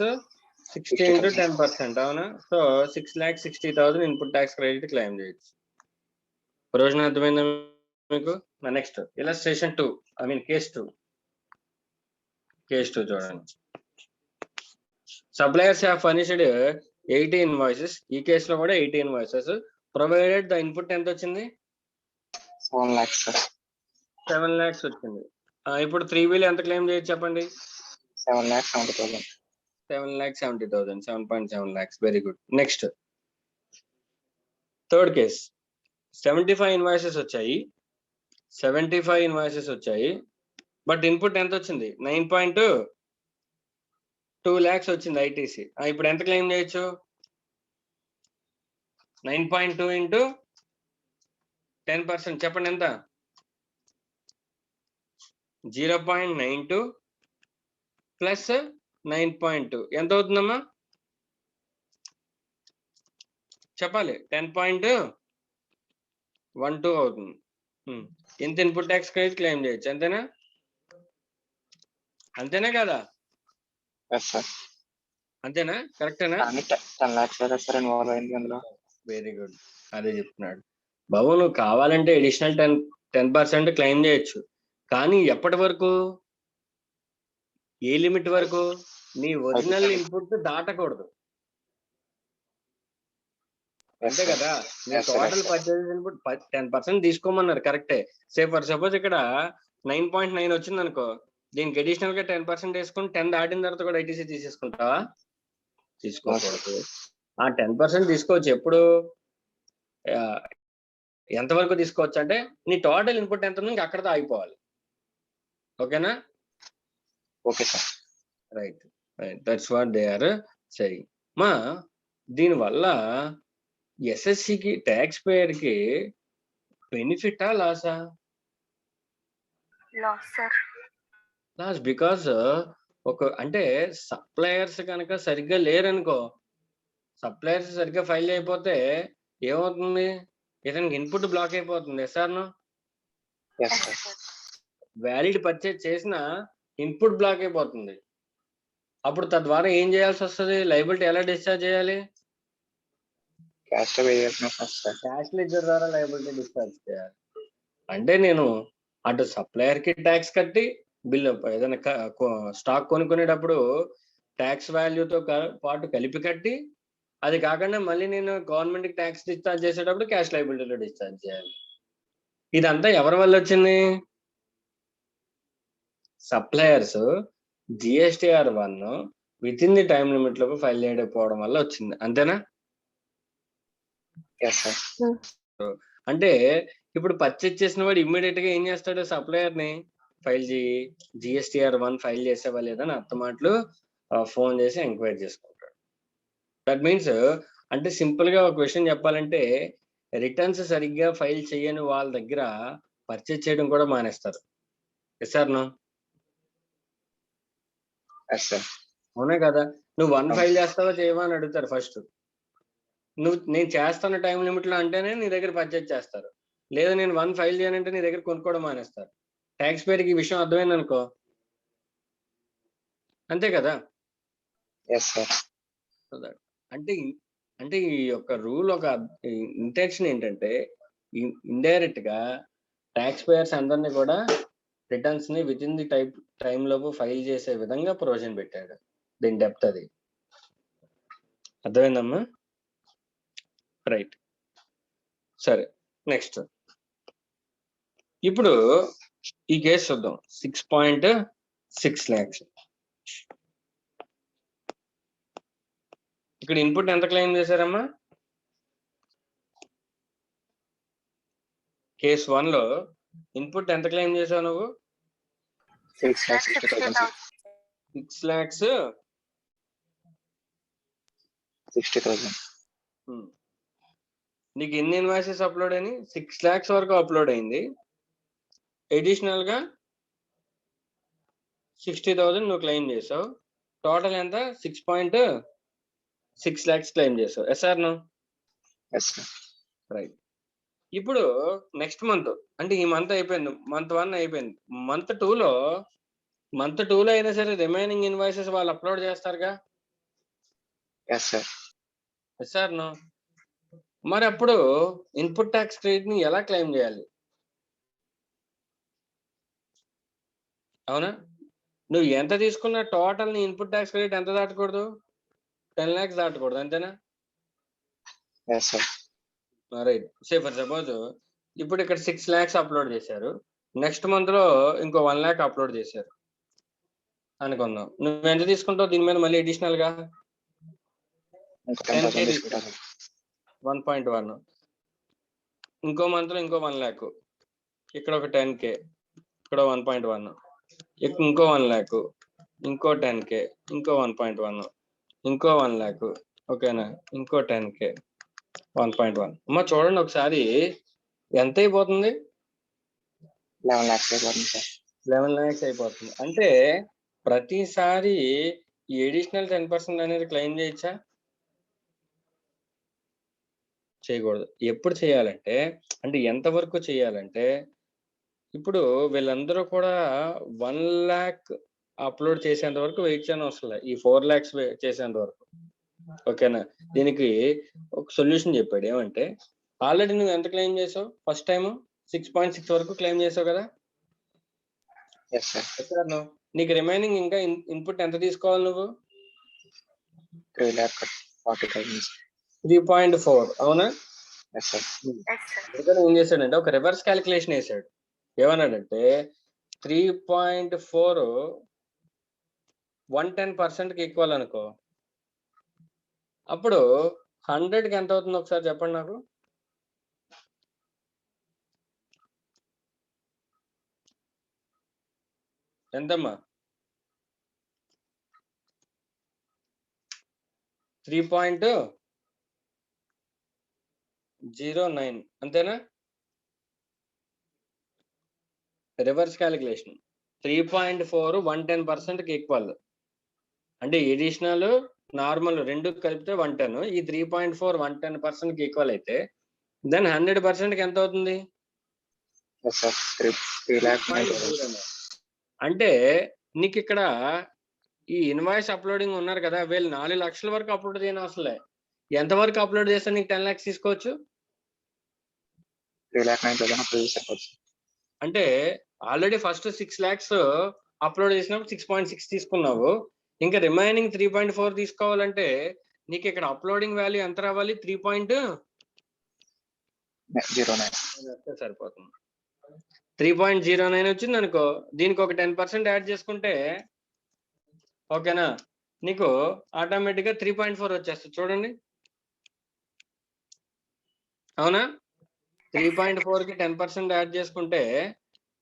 60 into 10%, అవునా? So 6,60,000 input tax credit claim చేయొచ్చు. ప్రయోజనం అర్థమైందా మీకు? Next illustration 2, I mean case 2. Case 2 చూడండి. Suppliers have furnished 80 invoices. ఈ కేసులో కూడా 80 ఇన్వాయిసెస్ ప్రొవైడెడ్. ద ఇన్పుట్ ఎంత వచ్చింది? 7 lakhs సార్. 7 lakhs వచ్చింది. ఇప్పుడు 3B లో ఎంత క్లెయిమ్ చేయొచ్చు చెప్పండి? 7,70,000. 7,70,000, 7.7 lakhs. Very good. Next third case. 75 invoices వచ్చాయి. 75 ఇన్వాయిసెస్ వచ్చాయి. బట్ ఇన్పుట్ ఎంత వచ్చింది? 9.2 lakhs వచ్చింది ఐటీసీ. ఇప్పుడు ఎంత క్లెయిమ్ చేయొచ్చు? 9.2 into 10%, చెప్పండి ఎంత? 0.92 ప్లస్ 9.2 ఎంత అవుతుందమ్మా? చెప్పాలి. 10.12 అవుతుంది. ఎంత ఇన్పుట్ ట్యాక్స్ క్రెడిట్ క్లెయిమ్ చేయొచ్చు, అంతేనా? అంతేనా కదా? Yes sir. అంతేనా? కరెక్టేనా? 10 lakhs కదా సార్ ఇన్వాల్వ్ అయింది అందులో. Very good. అదే చెప్తున్నాడు బాబు. నువ్వు కావాలంటే అడిషనల్ 10% క్లెయిమ్ చేయొచ్చు, కానీ ఎప్పటి వరకు? ఏ లిమిట్ వరకు? నీ ఒరిజినల్ ఇన్పుట్ దాటకూడదు, అంతే కదా? నీ టోటల్ పర్చేజ్ ఇన్పుట్ 10% తీసుకోమన్నారు, కరెక్టే. ఫర్ సపోజ్ ఇక్కడ 9.9 వచ్చింది అనుకో, దీనికి అడిషనల్ గా 10% వేసుకుని 10 దాటిన తర్వాత కూడా ఐటీసీ తీసేసుకుంటావా? తీసుకోకూడదు. 10% తీసుకోవచ్చు. ఎప్పుడు? ఎంతవరకు తీసుకోవచ్చు అంటే నీ టోటల్ ఇన్పుట్ ఎంత ఉంది అక్కడతో ఆగిపోవాలి. ఓకేనా? Okay sir. Right. That's what they are saying. మా దీనివల్ల ఎస్ఎస్సికి ట్యాక్స్ పేయర్ కి బెనిఫిటా లాసా? Loss sir. లాస్. బికాస్ అంటే సప్లయర్స్ కనుక సరిగ్గా లేరనుకో, సప్లయర్స్ సరిగ్గా ఫైల్ అయిపోతే ఏమవుతుంది? ఇతనికి ఇన్పుట్ బ్లాక్ అయిపోతుంది. ఎస్ఆర్ను వ్యాలిడ్ పర్చేజ్ చేసిన ఇన్పుట్ బ్లాక్ అయిపోతుంది. అప్పుడు తద్వారా ఏం చేయాల్సి వస్తుంది? లయబిలిటీ ఎలా డిశ్చార్జ్ చేయాలి? క్యాష్ లెడ్జర్ ద్వారా లయబిలిటీ డిశ్చార్జ్ చేయాలి. అంటే నేను అటు సప్లయర్ కి ట్యాక్స్ కట్టి బిల్లు ఏదైనా స్టాక్ కొనుక్కునేటప్పుడు ట్యాక్స్ వాల్యూతో పాటు కలిపి కట్టి, అది కాకుండా మళ్ళీ నేను గవర్నమెంట్ కి ట్యాక్స్ డిశ్చార్జ్ చేసేటప్పుడు క్యాష్ లయబిలిటీలో డిశ్చార్జ్ చేయాలి. ఇదంతా ఎవరి వల్ల వచ్చింది? Suppliers GSTR 1 within the time limit లోపు ఫైల్ చేయకపోవడం వల్ల వచ్చింది, అంతేనా? Yes sir. అంటే ఇప్పుడు పర్చేజ్ చేసిన వాడు ఇమ్మీడియట్ గా ఏం చేస్తాడు, సప్లయర్ ని ఫైల్ చేయి జిఎస్టిఆర్ 1 ఫైల్ చేసేవా లేదని అర్థమాట్లు ఫోన్ చేసి ఎంక్వైరీ చేసుకుంటాడు. దట్ మీన్స్ అంటే సింపుల్ గా ఒక విషయం చెప్పాలంటే రిటర్న్స్ సరిగ్గా ఫైల్ చేయని వాళ్ళ దగ్గర పర్చేజ్ చేయడం కూడా మానేస్తారు. Yes sir no? Yes sir. అవునా కదా? నువ్వు 1 ఫైల్ చేస్తావా చేయవా అని అడుగుతారు ఫస్ట్. నువ్వు నేను చేస్తాను టైం లిమిట్ లో అంటేనే నీ దగ్గర పర్చేజ్ చేస్తారు, లేదా నేను 1 ఫైల్ చేయనంటే నీ దగ్గర కొనుక్కోవడం మానేస్తారు. ట్యాక్స్ పేరుకి ఈ విషయం అర్థమైంది అనుకో, అంతే కదా? Yes sir. అంటే అంటే ఈ యొక్క రూల్ ఒక ఇంటెన్షన్ ఏంటంటే ఇండైరెక్ట్ గా ట్యాక్స్ పేయర్స్ అందరినీ కూడా రిటర్న్స్ ని విత్ ఇన్ ది టైం లోపు ఫైల్ చేసే విధంగా ప్రొవిజన్ పెట్టాడు. దీని డెప్త్ అది. అర్థమైందమ్మా? రైట్, సరే నెక్స్ట్. ఇప్పుడు ఈ కేసు చూద్దాం. 6.6 lakhs. ఇక్కడ ఇన్పుట్ ఎంత క్లెయిమ్ చేశారమ్మా? కేస్ 1 లో ఇన్పుట్ ఎంత క్లెయిమ్ చేసావు నువ్వు? 6,60,000. 6,60,000. నీకు ఎన్ని ఇన్వాయిసెస్ అప్లోడ్ అయినాయి? 6 lakhs వరకు అప్లోడ్ అయింది. అడిషనల్ గా 60,000 నువ్వు క్లెయిమ్ చేసావు. టోటల్ ఎంత? 6.6 lakhs క్లెయిమ్ చేసావు. Yes or no? Yes sir. Right. ఇప్పుడు నెక్స్ట్ మంత్ అంటే ఈ మంత్ అయిపోయింది, మంత్ 1 అయిపోయింది. మంత్ 2లో అయినా సరే రిమైనింగ్ ఇన్వాయిసెస్ వాళ్ళు అప్లోడ్ చేస్తారుగా? Yes sir. Yes or no? మరి అప్పుడు ఇన్పుట్ ట్యాక్స్ క్రెడిట్ ని ఎలా క్లెయిమ్ చేయాలి? అవునా? నువ్వు ఎంత తీసుకున్న టోటల్ ని ఇన్పుట్ ట్యాక్స్ క్రెడిట్ ఎంత దాటకూడదు? 10 lakhs దాటకూడదు, అంతేనా? Yes sir. Right. Say for suppose ఇప్పుడు ఇక్కడ 6 lakhs అప్లోడ్ చేశారు, నెక్స్ట్ మంత్ లో ఇంకో 1 lakh అప్లోడ్ చేశారు అనుకుందాం. నువ్వు ఎంత తీసుకుంటావు దీని మీద మళ్ళీ అడిషనల్ గా? 10K తీసుకుంటావు. 1.1. ఇంకో మంత్ లో ఇంకో 1 lakh, ఇక్కడ ఒక 10K, ఇక్కడ 1.1, ఇంకో 1 lakh, ఇంకో 10K, ఇంకో 1.1, ఇంకో 1 lakh, ఓకేనా? ఇంకో 10K, 1.1. అమ్మా చూడండి ఒకసారి ఎంత అయిపోతుంది? 11 lakhs అయిపోతుంది సార్. 11 lakhs అయిపోతుంది. అంటే ప్రతిసారి ఈ అడిషనల్ 10% అనేది క్లెయిమ్ చేయొచ్చా? చేయకూడదు. ఎప్పుడు చేయాలంటే అంటే ఎంత వరకు చేయాలంటే ఇప్పుడు వీళ్ళందరూ కూడా 1 lakh అప్లోడ్ చేసేంత వరకు వెయిట్ చేయని అవసరం లేదు, ఈ 4 lakhs చేసేంత వరకు. ఓకేనా? దీనికి ఒక సొల్యూషన్ చెప్పాడు. ఏమంటే ఆల్రెడీ నువ్వు ఎంత క్లెయిమ్ చేసావు? ఫస్ట్ టైం 6.6 వరకు క్లెయిమ్ చేసావు కదా? Yes sir. నీకు రిమైనింగ్ ఇంకా ఇన్పుట్ ఎంత తీసుకోవాలి నువ్వు? 3,40,000. 3.4. అవునా? Yes sir. ఏం చేశాడంటే ఒక రివర్స్ క్యాలిక్యులేషన్ వేసాడు. ఏమన్నాడంటే 3.4 110% కి ఈక్వల్ అనుకో, అప్పుడు 100కి ఎంత అవుతుంది ఒకసారి చెప్పండి నాకు? ఎంతమ్మా? 3.09, అంతేనా? రివర్స్ క్యాలిక్యులేషన్ 3.4 110% కి ఈక్వల్. అంటే ఎడిషనల్ నార్మల్ రెండు కలిపితే 110. ఈ 3.4 110% కి ఈక్వల్ అయితే దెన్ 100% కి ఎంత అవుతుంది? Yes sir. 3,90,000. అంటే నీకు ఇక్కడ ఈ ఇన్వాయిస్ అప్లోడింగ్ ఉన్నారు కదా, వీళ్ళు 4 లక్షల వరకు అప్లోడ్ చేయని అవసరం లే. ఎంత వరకు అప్లోడ్ చేస్తే నీకు 10 lakhs తీసుకోవచ్చు? 3,09,000 అంటే ఆల్రెడీ ఫస్ట్ 6 lakhs అప్లోడ్ చేసినప్పుడు 6.6 తీసుకున్నావు, ఇంకా రిమైనింగ్ 3.4 తీసుకోవాలంటే నీకు ఇక్కడ అప్లోడింగ్ వాల్యూ ఎంత రావాలి? 3.09 సరిపోతుంది. 3.09 వచ్చింది అనుకో, దీనికి ఒక 10% యాడ్ చేసుకుంటే ఓకేనా, నీకు ఆటోమేటిక్గా 3.4 వచ్చేస్తుంది. చూడండి, అవునా? 3.4కి 10% యాడ్ చేసుకుంటే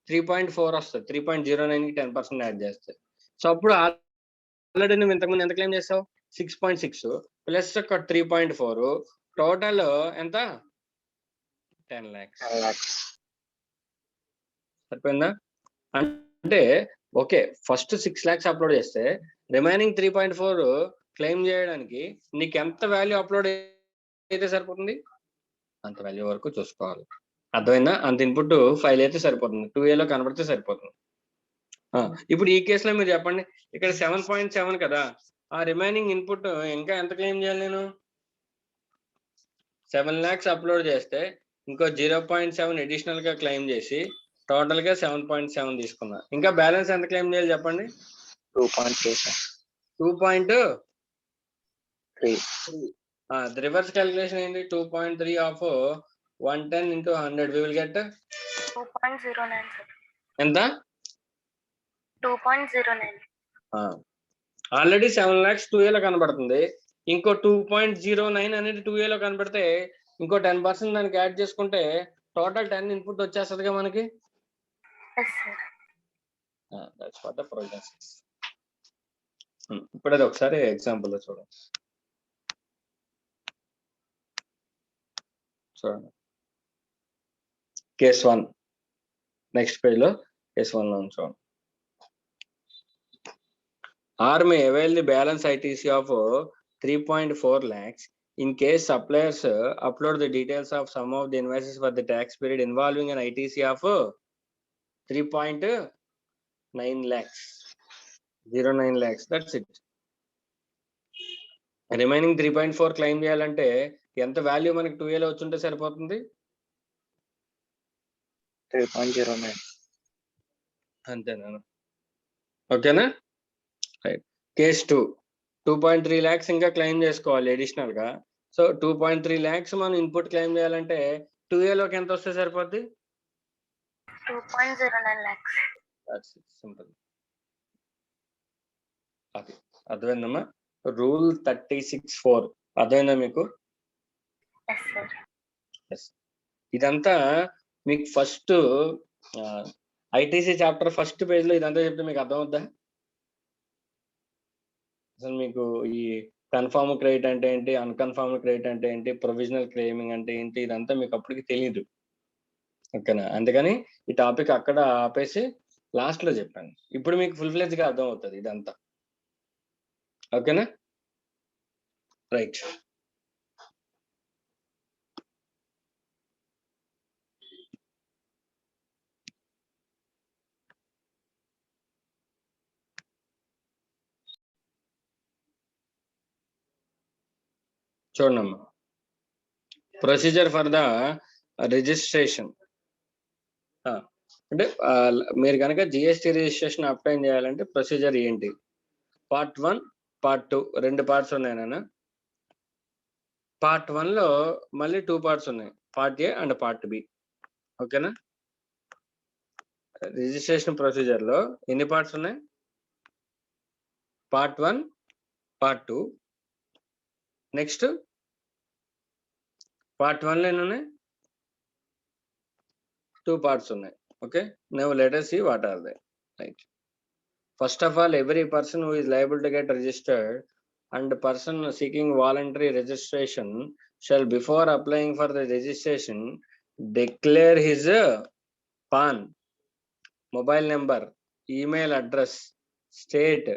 3.4 వస్తుంది. 3.09కి 10% యాడ్ చేస్తే. సో అప్పుడు ఆల్రెడీ నువ్వు ఇంతకుముందు ఎంత క్లెయిమ్ చేసావు? 6.6 ప్లస్ ఒక 3.4 టోటల్ ఎంత? 10 lakhs. సరిపోయిందా? అంటే ఓకే, ఫస్ట్ 6 lakhs అప్లోడ్ చేస్తే రిమైనింగ్ 3.4 క్లెయిమ్ చేయడానికి నీకు ఎంత వాల్యూ అప్లోడ్ అయితే సరిపోతుంది? అంత వాల్యూ వరకు చూసుకోవాలి. అర్థమైందా? అంత ఇన్పుట్ ఫైల్ అయితే సరిపోతుంది, 2Aలో కనబడితే సరిపోతుంది. ఇప్పుడు ఈ కేసులో మీరు చెప్పండి, ఇక్కడ 7.7 కదా, ఆ రిమైనింగ్ ఇన్పుట్ ఇంకా ఎంత క్లెయిమ్ చేయాలి నేను? 7 lakhs అప్లోడ్ చేస్తే ఇంకో 0.7 అడిషనల్ గా క్లెయిమ్ చేసి టోటల్ గా 7.7 తీసుకున్నా. ఇంకా బ్యాలెన్స్ ఎంత క్లెయిమ్ చేయాలి చెప్పండి? 2.3. రివర్స్ క్యాలిక్యులేషన్ ఏంటి? 2.3 of 110 into 100 we will get 2.09 sir. ఎంత? 2.09. ఆల్రెడీ 7 lakhs 2Aలో కనబడుతుంది. ఇంకో 2.09 అనేది 2Aలో కనబడితే ఇంకో 10% దానికి యాడ్ చేసుకుంటే టోటల్ 10 ఇన్పుట్ వచ్చేస్తుందిగా మనకి. Yes sir. That's what the process. ఇప్పుడు అది ఒకసారి ఎగ్జాంపుల్ లో చూడండి. కేస్ 1 నెక్స్ట్ పేజ్ లో కేస్ 1 లో చూడండి. R may avail the balance ITC of 3.4 lakhs in case suppliers upload the details of some of the invoices for the tax period involving an ITC of 3.9 lakhs. 09 lakhs. That's it. Remaining 3.4 claim చేయాలంటే ఎంత వాల్యూ మనకి 2Aలో వచ్చుంటే సరిపోతుంది? 3.09. అంతేనా? ఓకేనా? రైట్. కేస్ 2 2.3 lakhs ఇంకా క్లెయిమ్ చేసుకోవాలి అడిషనల్ గా. సో 2.3 lakhs మనం ఇన్పుట్ క్లెయిమ్ చేయాలంటే 2Aలోకి ఎంత వస్తే సరిపోద్ది? 2.09 lakhs. That's it. Simple. అది అర్థమైందమ్మా? రూల్ 36(4) అర్థమైందా మీకు? Yes sir. ఇదంతా మీకు first ITC chapter first page లో ఇదంతా చెప్తే మీకు అర్థమవుద్దా? అసలు మీకు ఈ కన్ఫర్మ్ క్రెడిట్ అంటే ఏంటి, అన్కన్ఫర్మ్ క్రెడిట్ అంటే ఏంటి, ప్రొవిజనల్ క్లెయిమింగ్ అంటే ఏంటి, ఇదంతా మీకు అప్పటికి తెలియదు. ఓకేనా? అందుకని ఈ టాపిక్ అక్కడ ఆపేసి లాస్ట్ లో చెప్పాను. ఇప్పుడు మీకు ఫుల్ ఫ్లెజ్ గా అర్థం అవుతుంది ఇదంతా. ఓకేనా? రైట్. చూడమ్మా, ప్రొసీజర్ ఫర్ ద రిజిస్ట్రేషన్. అంటే మీరు కనుక జిఎస్టీ రిజిస్ట్రేషన్ అప్లై చేయాలంటే ప్రొసీజర్ ఏంటి? పార్ట్ 1, పార్ట్ 2 2 పార్ట్స్ ఉన్నాయి నాన్న. పార్ట్ 1 లో మళ్ళీ 2 పార్ట్స్ ఉన్నాయి, part A and part B. ఓకేనా? రిజిస్ట్రేషన్ ప్రొసీజర్ లో ఎన్ని పార్ట్స్ ఉన్నాయి? Part 1, part 2. నెక్స్ట్ పార్ట్ 1 లో ఎన్ని ఉన్నాయి? 2 parts ఉన్నాయి. Okay, now let us see what are they. Right. First of all, every person who is liable to get registered and the person seeking voluntary registration shall, before applying for the registration, declare his PAN, mobile number, email address, state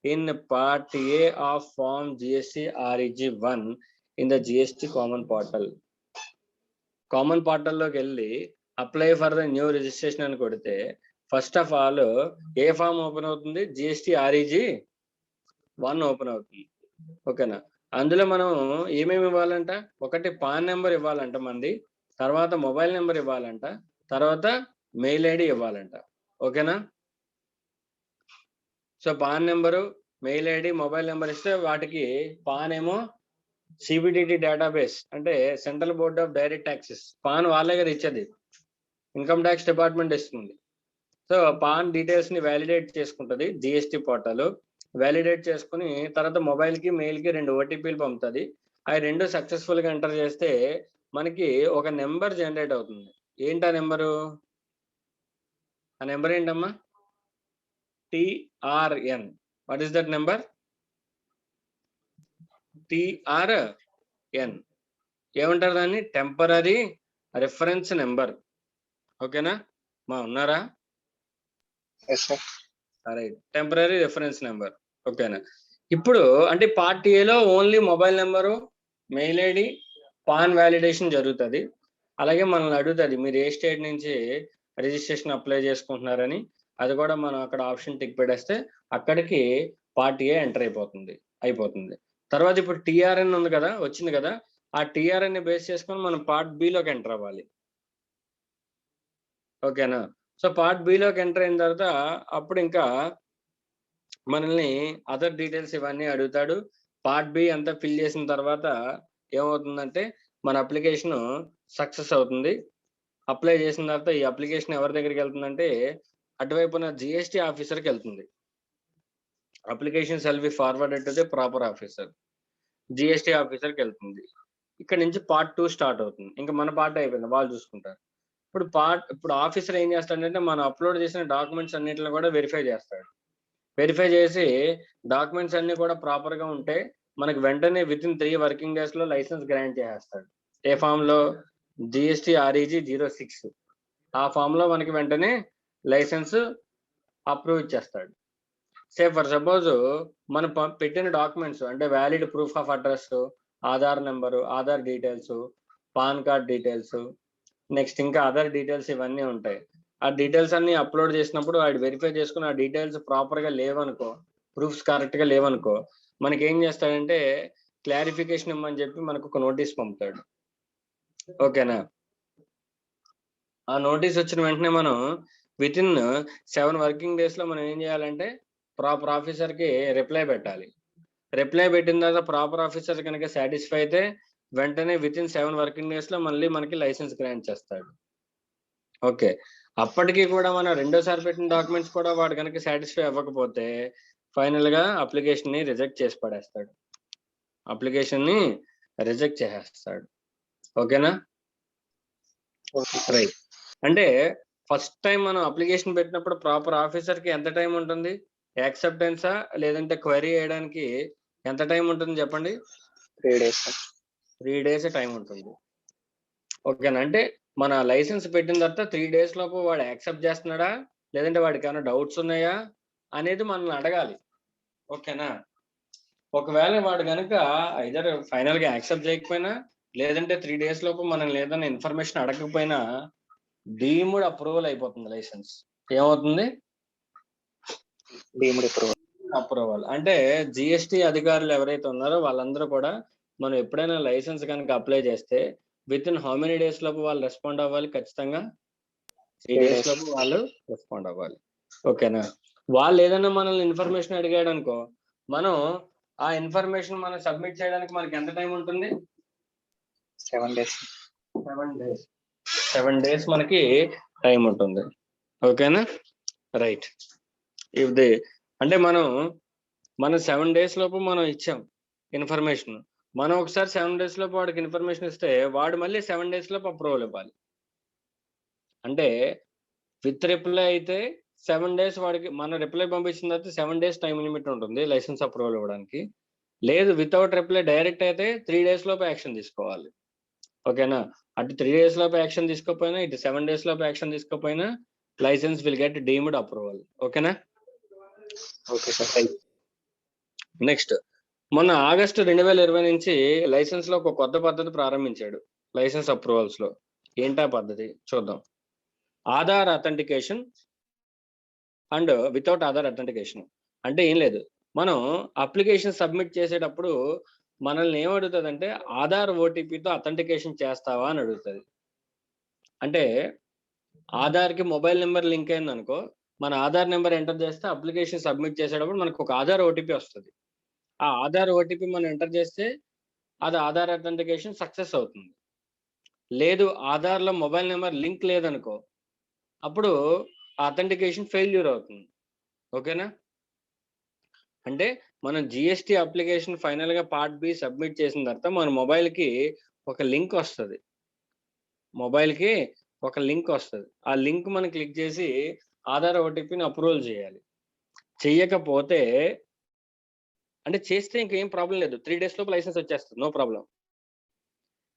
in part A of form GST REG 1 in the GST common portal. Common పోర్టల్లోకి వెళ్ళి apply for the new registration అని కొడితే first of all a form open అవుతుంది? జిఎస్టీ REG 1 ఓపెన్ అవుతుంది. ఓకేనా? అందులో మనం ఏమేమి ఇవ్వాలంట? ఒకటి పాన్ నెంబర్ ఇవ్వాలంట మంది, తర్వాత మొబైల్ నెంబర్ ఇవ్వాలంట, తర్వాత మెయిల్ ఐడి ఇవ్వాలంట. ఓకేనా? So PAN number, mail ID, mobile number ఇస్తే వాటికి పాన్ ఏమో CBDT డేటాబేస్ అంటే central board of direct taxes, PAN వాళ్ళ దగ్గర ఇచ్చేది. ఇన్కమ్ ట్యాక్స్ డిపార్ట్మెంట్ ఇస్తుంది. సో పాన్ డీటెయిల్స్ ని వ్యాలిడేట్ చేసుకుంటుంది జిఎస్టీ పోర్టల్. వ్యాలిడేట్ చేసుకుని తర్వాత మొబైల్ కి మెయిల్ కి 2 ఓటీపీలు పంపుతుంది. అవి 2 సక్సెస్ఫుల్ గా ఎంటర్ చేస్తే మనకి ఒక నెంబర్ జనరేట్ అవుతుంది. ఏంటి ఆ నెంబరు? ఆ నెంబర్ ఏంటమ్మా? TRN. What is that number? TRN. ఏమంటారు దాన్ని? Temporary reference number. ఓకేనా మా ఉన్నారా? Yes, sir. Right, temporary reference number. ఓకేనా. ఇప్పుడు అంటే పార్ట్ ఏలో only mobile number, mail ID, pan validation జరుగుతుంది. అలాగే మనల్ని అడుగుతుంది మీరు ఏ స్టేట్ నుంచి రిజిస్ట్రేషన్ అప్లై చేసుకుంటున్నారని. అది కూడా మనం అక్కడ ఆప్షన్ టిక్ పెట్టేస్తే అక్కడికి పార్ట్ ఏ ఎంటర్ అయిపోతుంది. తర్వాత ఇప్పుడు టిఆర్ఎన్ ఉంది కదా, వచ్చింది కదా, ఆ టిఆర్ఎన్ ని బేస్ చేసుకొని మనం పార్ట్ బిలోకి ఎంటర్ అవ్వాలి. ఓకేనా. సో పార్ట్ బిలోకి ఎంటర్ అయిన తర్వాత అప్పుడు ఇంకా మనల్ని అదర్ డీటెయిల్స్ ఇవన్నీ అడుగుతాడు. పార్ట్ బి అంతా ఫిల్ చేసిన తర్వాత ఏమవుతుందంటే మన అప్లికేషన్ సక్సెస్ అవుతుంది. అప్లై చేసిన తర్వాత ఈ అప్లికేషన్ ఎవరి దగ్గరికి వెళ్తుందంటే అటువైపున జిఎస్టీ ఆఫీసర్కి వెళ్తుంది. Application shall be forwarded to the proper officer. GST ఆఫీసర్కి వెళ్తుంది. ఇక్కడ నుంచి పార్ట్ 2 స్టార్ట్ అవుతుంది. ఇంకా మన పార్ట్ అయిపోయింది, వాళ్ళు చూసుకుంటారు. ఇప్పుడు ఆఫీసర్ ఏం చేస్తాడంటే మనం అప్లోడ్ చేసిన డాక్యుమెంట్స్ అన్నిటిని కూడా వెరిఫై చేస్తాడు. వెరిఫై చేసి డాక్యుమెంట్స్ అన్ని కూడా ప్రాపర్ గా ఉంటే మనకి వెంటనే విత్ ఇన్ 3 వర్కింగ్ డేస్ లో లైసెన్స్ గ్రాంట్ చేసేస్తాడు. ఏ ఫామ్ లో? GST REG 06. ఆ ఫామ్ లో మనకి వెంటనే లైసెన్స్ అప్రూవ్ ఇచ్చేస్తాడు. సే ఫర్ సపోజ్ మనం పెట్టిన డాక్యుమెంట్స్ అంటే valid proof of address, Aadhaar number, Aadhaar details, pan card details, next ఇంకా అదర్ డీటెయిల్స్ ఇవన్నీ ఉంటాయి. ఆ డీటెయిల్స్ అన్ని అప్లోడ్ చేసినప్పుడు వాడు వెరిఫై చేసుకుని ఆ డీటెయిల్స్ ప్రాపర్ గా లేవనుకో, ప్రూఫ్స్ కరెక్ట్ గా లేవనుకో, మనకి ఏం చేస్తాడంటే క్లారిఫికేషన్ ఇమ్మని చెప్పి మనకు ఒక నోటీస్ పంపుతాడు. ఓకేనా. ఆ నోటీస్ వచ్చిన వెంటనే మనం విత్ ఇన్ 7 వర్కింగ్ డేస్ లో మనం ఏం చేయాలంటే ప్రాపర్ ఆఫీసర్ కి రిప్లై పెట్టాలి. రిప్లై పెట్టిన తర్వాత ప్రాపర్ ఆఫీసర్ కనుక సాటిస్ఫై అయితే వెంటనే విత్ ఇన్ 7 వర్కింగ్ డేస్ లో మళ్ళీ మనకి లైసెన్స్ గ్రాంట్ చేస్తాడు. ఓకే. అప్పటికి కూడా మనం రెండోసారి పెట్టిన డాక్యుమెంట్స్ కూడా వాడు కనుక సాటిస్ఫై అవ్వకపోతే ఫైనల్ గా అప్లికేషన్ ని రిజెక్ట్ చేసి పడేస్తాడు. అప్లికేషన్ ని రిజెక్ట్ చేసేస్తాడు. ఓకేనా. రైట్. అంటే ఫస్ట్ టైం మనం అప్లికేషన్ పెట్టినప్పుడు ప్రాపర్ ఆఫీసర్ కి ఎంత టైం ఉంటుంది? యాక్సెప్టెన్సా లేదంటే క్వైరీ చేయడానికి ఎంత టైం ఉంటుంది చెప్పండి? 3 days, sir. 3 days టైం ఉంటుంది. ఓకేనా. అంటే మన లైసెన్స్ పెట్టిన తర్వాత 3 days లోపు వాడు యాక్సెప్ట్ చేస్తున్నాడా లేదంటే వాడికి ఏమైనా డౌట్స్ ఉన్నాయా అనేది మనల్ని అడగాలి. ఓకేనా. ఒకవేళ వాడు కనుక ఐదర్ ఫైనల్ గా యాక్సెప్ట్ చేయకపోయినా లేదంటే 3 days లోపు మనల్ని ఏదైనా ఇన్ఫర్మేషన్ అడగకపోయినా డీమ్డ్ అప్రూవల్ అయిపోతుంది లైసెన్స్. ఏమవుతుంది? Deemed approval. అప్రూవల్. అంటే జిఎస్టీ అధికారులు ఎవరైతే ఉన్నారో వాళ్ళందరూ కూడా మనం ఎప్పుడైనా లైసెన్స్ కనుక అప్లై చేస్తే with in how many days లోపు వాళ్ళు రెస్పాండ్ అవ్వాలి? ఖచ్చితంగా 3 days లోపు వాళ్ళు రెస్పాండ్ అవ్వాలి. ఓకేనా. వాళ్ళు ఏదైనా మనల్ని ఇన్ఫర్మేషన్ అడిగాడు అనుకో, మనం ఆ ఇన్ఫర్మేషన్ మనం సబ్మిట్ చేయడానికి మనకి ఎంత టైం ఉంటుంది? 7 days. 7 days మనకి టైం ఉంటుంది. ఓకేనా. రైట్. ఇది అంటే మనం 7 days లోపు మనం ఇచ్చాం ఇన్ఫర్మేషన్. మనం ఒకసారి 7 days లోపు వాడికి ఇన్ఫర్మేషన్ ఇస్తే వాడు మళ్ళీ 7 days లోపు అప్రూవల్ ఇవ్వాలి. అంటే విత్ రిప్లై అయితే 7 days వాడికి మన రిప్లై పంపించిన తర్వాత 7 days టైం లిమిట్ ఉంటుంది లైసెన్స్ అప్రూవల్ ఇవ్వడానికి. లేదు వితౌట్ రిప్లై డైరెక్ట్ అయితే 3 days లోపు యాక్షన్ తీసుకోవాలి. ఓకేనా. అటు 3 days లోపు యాక్షన్ తీసుకోకపోయినా ఇటు 7 days లోపు యాక్షన్ తీసుకోకపోయినా licence will get deemed approval. ఓకేనా. Okay, sir. నెక్స్ట్ మొన్న ఆగస్టు 2020 నుంచి లైసెన్స్ లో ఒక కొత్త పద్ధతి ప్రారంభించాడు లైసెన్స్ అప్రూవల్స్ లో. ఏంటా పద్ధతి చూద్దాం. Aadhaar authentication and without Aadhaar authentication. అంటే ఏం లేదు, మనం అప్లికేషన్ సబ్మిట్ చేసేటప్పుడు మనల్ని ఏం అడుగుతుంది అంటే ఆధార్ ఓటీపీతో అథెంటికేషన్ చేస్తావా అని అడుగుతుంది. అంటే ఆధార్కి మొబైల్ నెంబర్ లింక్ అయింది అనుకో, మన ఆధార్ నెంబర్ ఎంటర్ చేస్తే అప్లికేషన్ సబ్మిట్ చేసేటప్పుడు మనకు ఒక ఆధార్ ఓటీపీ వస్తుంది. ఆ ఆధార్ ఓటీపీ మనం ఎంటర్ చేస్తే అది ఆధార్ అథెంటికేషన్ సక్సెస్ అవుతుంది. లేదు ఆధార్లో మొబైల్ నెంబర్ లింక్ లేదనుకో, అప్పుడు అథెంటికేషన్ ఫెయిల్యూర్ అవుతుంది. ఓకేనా? అంటే మనం జిఎస్టి అప్లికేషన్ ఫైనల్ గా పార్ట్ బి సబ్మిట్ చేసిన తర్వాత మన మొబైల్ కి ఒక లింక్ వస్తుంది. ఆ లింక్ మనం క్లిక్ చేసి ఆధార్ ఓటీపీని అప్రూవల్ చేయాలి. చెయ్యకపోతే అంటే చేస్తే ఇంకేం ప్రాబ్లం లేదు, 3 days లోపు లైసెన్స్ వచ్చేస్తుంది, నో ప్రాబ్లం.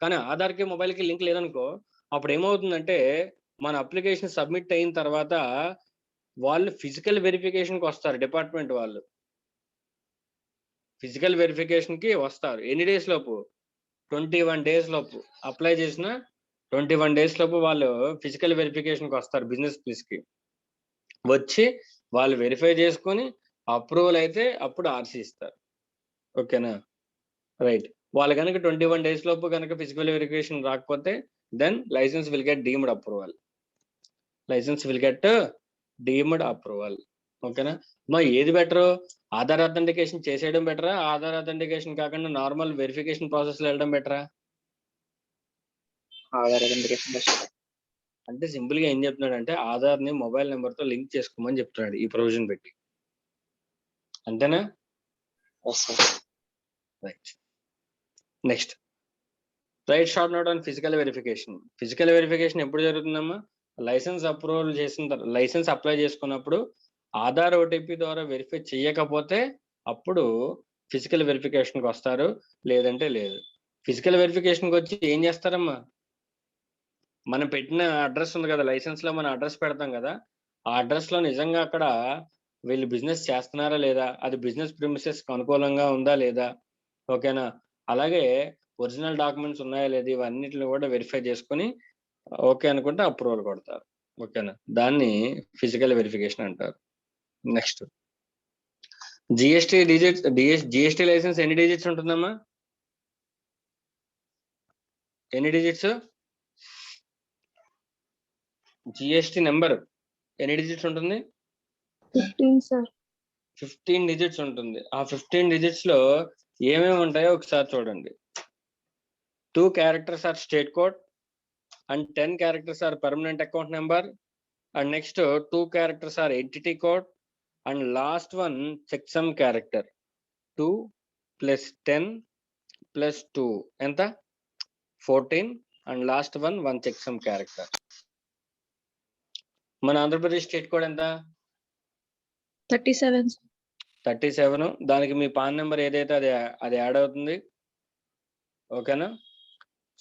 కానీ ఆధార్కి మొబైల్కి లింక్ లేదనుకో, అప్పుడు ఏమవుతుందంటే మన అప్లికేషన్ సబ్మిట్ అయిన తర్వాత వాళ్ళు ఫిజికల్ వెరిఫికేషన్కి వస్తారు. డిపార్ట్మెంట్ వాళ్ళు ఫిజికల్ వెరిఫికేషన్కి వస్తారు. ఎన్ని డేస్ లోపు? 21 days లోపు. అప్లై చేసిన 21 days లోపు వాళ్ళు ఫిజికల్ వెరిఫికేషన్కి వస్తారు. బిజినెస్ ప్లేస్కి వచ్చి వాళ్ళు వెరిఫై చేసుకొని అప్రూవల్ అయితే అప్పుడు ఆర్సీ ఇస్తారు. ఓకేనా? రైట్. వాళ్ళు కనుక 21 days లోపు కనుక ఫిజికల్ వెరిఫికేషన్ రాకపోతే then licence will get deemed approval. ఓకేనా? మా ఏది బెటర్? ఆధార్ అథెంటికేషన్ చేసేయడం బెటరా, ఆధార్ అథెంటికేషన్ కాకుండా నార్మల్ వెరిఫికేషన్ ప్రాసెస్ లో వెళ్ళడం బెటరా? Aadhaar authentication best. అంటే సింపుల్ గా ఏం చెప్తున్నాడు అంటే ఆధార్ ని మొబైల్ నెంబర్ తో లింక్ చేసుకోమని చెప్తున్నాడు ఈ ప్రొవిజన్ పెట్టి. అంతేనా? Right. Next right short note on physical verification. Physical verification ఎప్పుడు జరుగుతుందమ్మా? లైసెన్స్ అప్రూవల్ చేసిన తర్వాత, లైసెన్స్ అప్లై చేసుకున్నప్పుడు ఆధార్ ఓటీపీ ద్వారా వెరిఫై చేయకపోతే అప్పుడు ఫిజికల్ వెరిఫికేషన్కి వస్తారు, లేదంటే లేదు. ఫిజికల్ వెరిఫికేషన్కి వచ్చి ఏం చేస్తారమ్మా? మనం పెట్టిన అడ్రస్ ఉంది కదా, లైసెన్స్ లో మన అడ్రస్ పెడతాం కదా, ఆ అడ్రస్ లో నిజంగా అక్కడ వీళ్ళు బిజినెస్ చేస్తున్నారా లేదా, అది బిజినెస్ ప్రిమిసెస్ అనుకూలంగా ఉందా లేదా, ఓకేనా, అలాగే ఒరిజినల్ డాక్యుమెంట్స్ ఉన్నాయా లేదా, ఇవన్నిటిని కూడా వెరిఫై చేసుకుని ఓకే అనుకుంటే అప్రూవల్ కొడతారు. ఓకేనా? దాన్ని ఫిజికల్ వెరిఫికేషన్ అంటారు. నెక్స్ట్ జిఎస్టి లైసెన్స్ ఎన్ని డిజిట్స్ ఉంటుందమ్మా? ఎన్ని డిజిట్స్? జిఎస్టి నెంబర్ ఎన్ని డిజిట్స్ ఉంటుంది? 15 సార్. 15 డిజిట్స్ ఉంటుంది. ఆ 15 డిజిట్స్ లో ఏమేమి ఉంటాయో ఒకసారి చూడండి. 2 characters are state code and 10 characters are permanent account number, and next 2 characters are entity code, and last one checksum character. 2 plus 10 plus 2 ఎంత? 14, and last one checksum character. మన ఆంధ్రప్రదేశ్ స్టేట్ కోడ్ ఎంత? 37. దానికి మీ పాన్ నెంబర్ ఏదైతే అది యాడ్ అవుతుంది. ఓకేనా?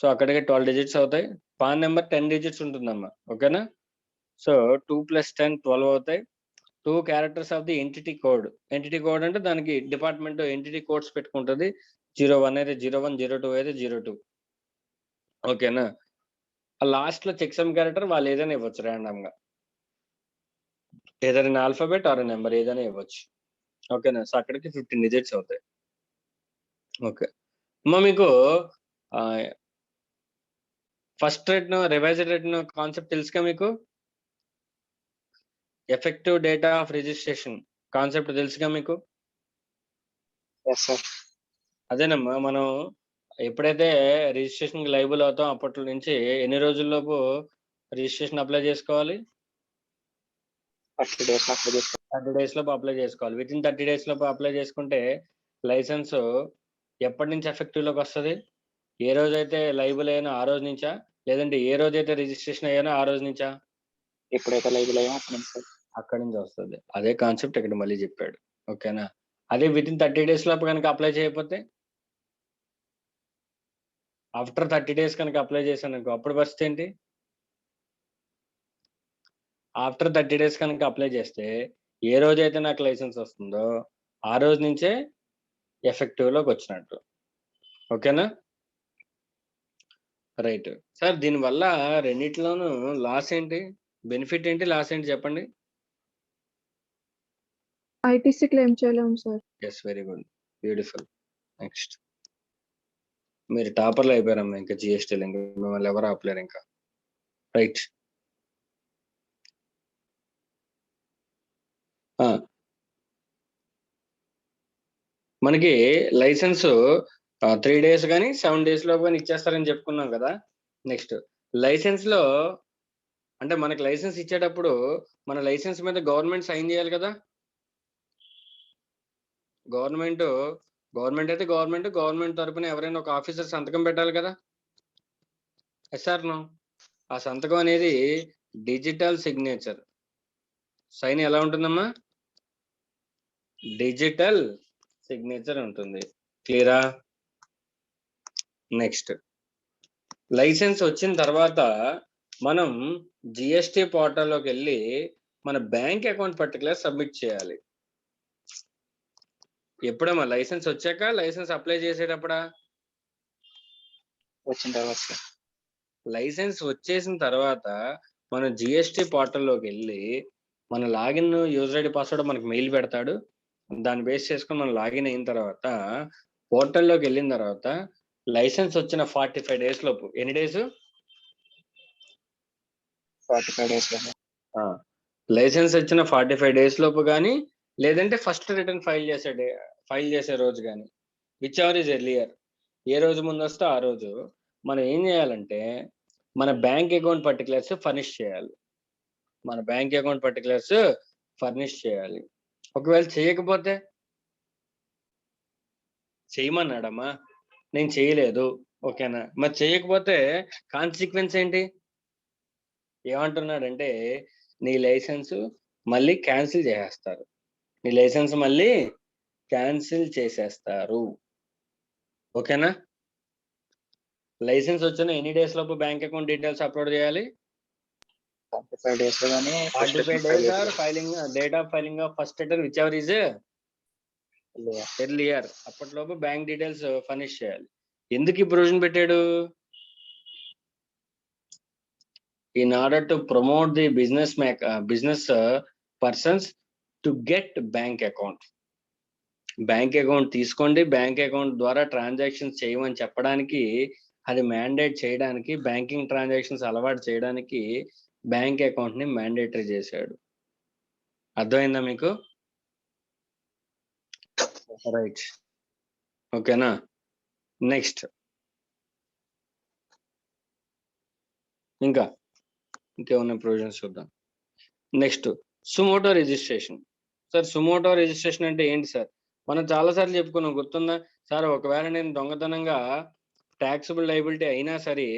సో అక్కడికి 12 డిజిట్స్ అవుతాయి. పాన్ నెంబర్ 10 డిజిట్స్ ఉంటుందమ్మా. ఓకేనా? సో 2 plus 10 12 అవుతాయి. 2 characters of the entity code. Entity code అంటే దానికి డిపార్ట్మెంట్ ఎంటిటీ కోడ్స్ పెట్టుకుంటుంది. 01 అయితే 01, 02 అయితే 02. ఓకేనా? ఆ లాస్ట్ లో చెక్సమ్ క్యారెక్టర్ వాళ్ళు ఏదైనా ఇవ్వచ్చు ర్యాండమ్ గా, ఏదైనా ఆల్ఫాబెట్ ఆర్ నెంబర్ ఏదైనా ఇవ్వచ్చు. ఓకేనా? సో అక్కడికి 15 డిజిట్స్ అవుతాయి. ఓకే అమ్మా, మీకు first return revised return concept తెలుసుగా మీకు? Effective data of registration concept తెలుసుగా మీకు? అదేనమ్మా, మనం ఎప్పుడైతే రిజిస్ట్రేషన్ లైబుల్ అవుతాం అప్పటి నుంచి ఎన్ని రోజుల్లోపు రిజిస్ట్రేషన్ అప్లై చేసుకోవాలి? 30 days లోపు అప్లై చేసుకోవాలి. విత్ ఇన్ 30 days లోపు అప్లై చేసుకుంటే లైసెన్స్ ఎప్పటి నుంచి ఎఫెక్టివ్ లోకి వస్తుంది? ఏ రోజైతే లైబుల్ అయినా ఆ రోజు నుంచా, లేదంటే ఏ రోజైతే రిజిస్ట్రేషన్ అయ్యానో ఆ రోజు నుంచా? ఎప్పుడైతే లైబుల్ అయ్యామో అక్కడి నుంచి వస్తుంది. అదే కాన్సెప్ట్ ఇక్కడ మళ్ళీ చెప్పాడు. ఓకేనా? అదే విత్ ఇన్ 30 days లోపు కనుక అప్లై చేయకపోతే, ఆఫ్టర్ 30 days కనుక అప్లై చేశాను అనుకో, అప్పుడు పరిస్థితి ఏంటి? ఆఫ్టర్ 30 days కనుక అప్లై చేస్తే ఏ రోజైతే నాకు లైసెన్స్ వస్తుందో ఆ రోజు నుంచే ఎఫెక్టివ్ లోకి వచ్చినట్టు. ఓకేనా? Right sir. దీనివల్ల రెండిట్లోనూ లాస్ ఏంటి, బెనిఫిట్ ఏంటి, లాస్ ఏంటి చెప్పండి? ఐటీసీ క్లెయిమ్ చేయలేము sir. Yes, very good, beautiful. Next మీరు టాపర్లు అయిపోయారమ్మా, ఇంకా జిఎస్టీలు ఇంకా మిమ్మల్ని ఎవరు ఆపలేరు ఇంకా. రైట్. మనకి లైసెన్స్ 3 days కానీ 7 days లో కానీ ఇచ్చేస్తారని చెప్పుకున్నాం కదా. నెక్స్ట్ లైసెన్స్ లో అంటే మనకి లైసెన్స్ ఇచ్చేటప్పుడు మన లైసెన్స్ మీద గవర్నమెంట్ సైన్ చేయాలి కదా. గవర్నమెంట్ అయితే గవర్నమెంట్ తరపున ఎవరైనా ఒక ఆఫీసర్ సంతకం పెట్టాలి కదా. Yes sir no. ఆ సంతకం అనేది డిజిటల్ సిగ్నేచర్. సైన్ ఎలా ఉంటుందమ్మా? డిజిటల్ సిగ్నేచర్ ఉంటుంది. క్లియరా? నెక్స్ట్, లైసెన్స్ వచ్చిన తర్వాత మనం జిఎస్టి పోర్టల్లోకి వెళ్ళి మన బ్యాంక్ అకౌంట్ పర్టికులర్ సబ్మిట్ చేయాలి. ఎప్పుడమ్మా? లైసెన్స్ వచ్చాక, లైసెన్స్ అప్లై చేసేటప్పుడా? వచ్చిన తర్వాత సార్. లైసెన్స్ వచ్చేసిన తర్వాత మనం జిఎస్టి పోర్టల్లోకి వెళ్ళి మన లాగిన్ యూజర్ ఐడి పాస్వర్డ్ మనకు మెయిల్ పెడతాడు. దాన్ని బేస్ చేసుకొని మనం లాగిన్ అయిన తర్వాత పోర్టల్లోకి వెళ్ళిన తర్వాత లైసెన్స్ వచ్చిన 45 days లోపు, ఎన్ని డేస్? 45 days లో. లైసెన్స్ వచ్చిన 45 days లోపు కానీ, లేదంటే ఫస్ట్ రిటర్న్ ఫైల్ చేసే రోజు కానీ, విచ్ ఎవర్ ఈజ్ ఎర్లియర్, ఏ రోజు ముందు వస్తే ఆ రోజు మనం ఏం చేయాలంటే మన బ్యాంక్ అకౌంట్ పర్టికులర్స్ ఫర్నిష్ చేయాలి. ఒకవేళ చేయకపోతే, చేయమన్నాడమ్మా, నేను చేయలేదు, ఓకేనా, మరి చేయకపోతే కాన్సిక్వెన్స్ ఏంటి? ఏమంటున్నాడంటే నీ లైసెన్స్ మళ్ళీ క్యాన్సిల్ చేసేస్తారు. ఓకేనా? లైసెన్స్ వచ్చిన ఎన్ని డేస్ లోపు బ్యాంక్ అకౌంట్ డీటెయిల్స్ అప్లోడ్ చేయాలి? 45 days లో కానీ 45 days or filing date of filing of first return whichever is earlier. అప్పటిలోపు బ్యాంక్ డీటెయిల్స్ ఫర్నిష్ చేయాలి. ఎందుకు ఈ ప్రొవిజన్ పెట్టాడు? in order to promote the business persons to get bank account. Bank account తీసుకోండి, బ్యాంక్ అకౌంట్ ద్వారా ట్రాన్సాక్షన్స్ చేయమని చెప్పడానికి, అది మ్యాండేట్ చేయడానికి, బ్యాంకింగ్ ట్రాన్సాక్షన్స్ అలవాటు చేయడానికి బ్యాంక్ అకౌంట్ ని మ్యాండేటరీ చేశాడు. అర్థమైందా మీకు? రైట్, ఓకేనా? నెక్స్ట్, ఇంకేమన్నా ప్రొవిజన్స్ చూద్దాం. Next, suo motu registration. Sir, suo motu registration అంటే ఏంటి సార్? మనం చాలాసార్లు చెప్పుకున్నాం, గుర్తుందా సార్? ఒకవేళ నేను దొంగతనంగా ట్యాక్సిబుల్ లైబిలిటీ అయినా సరే,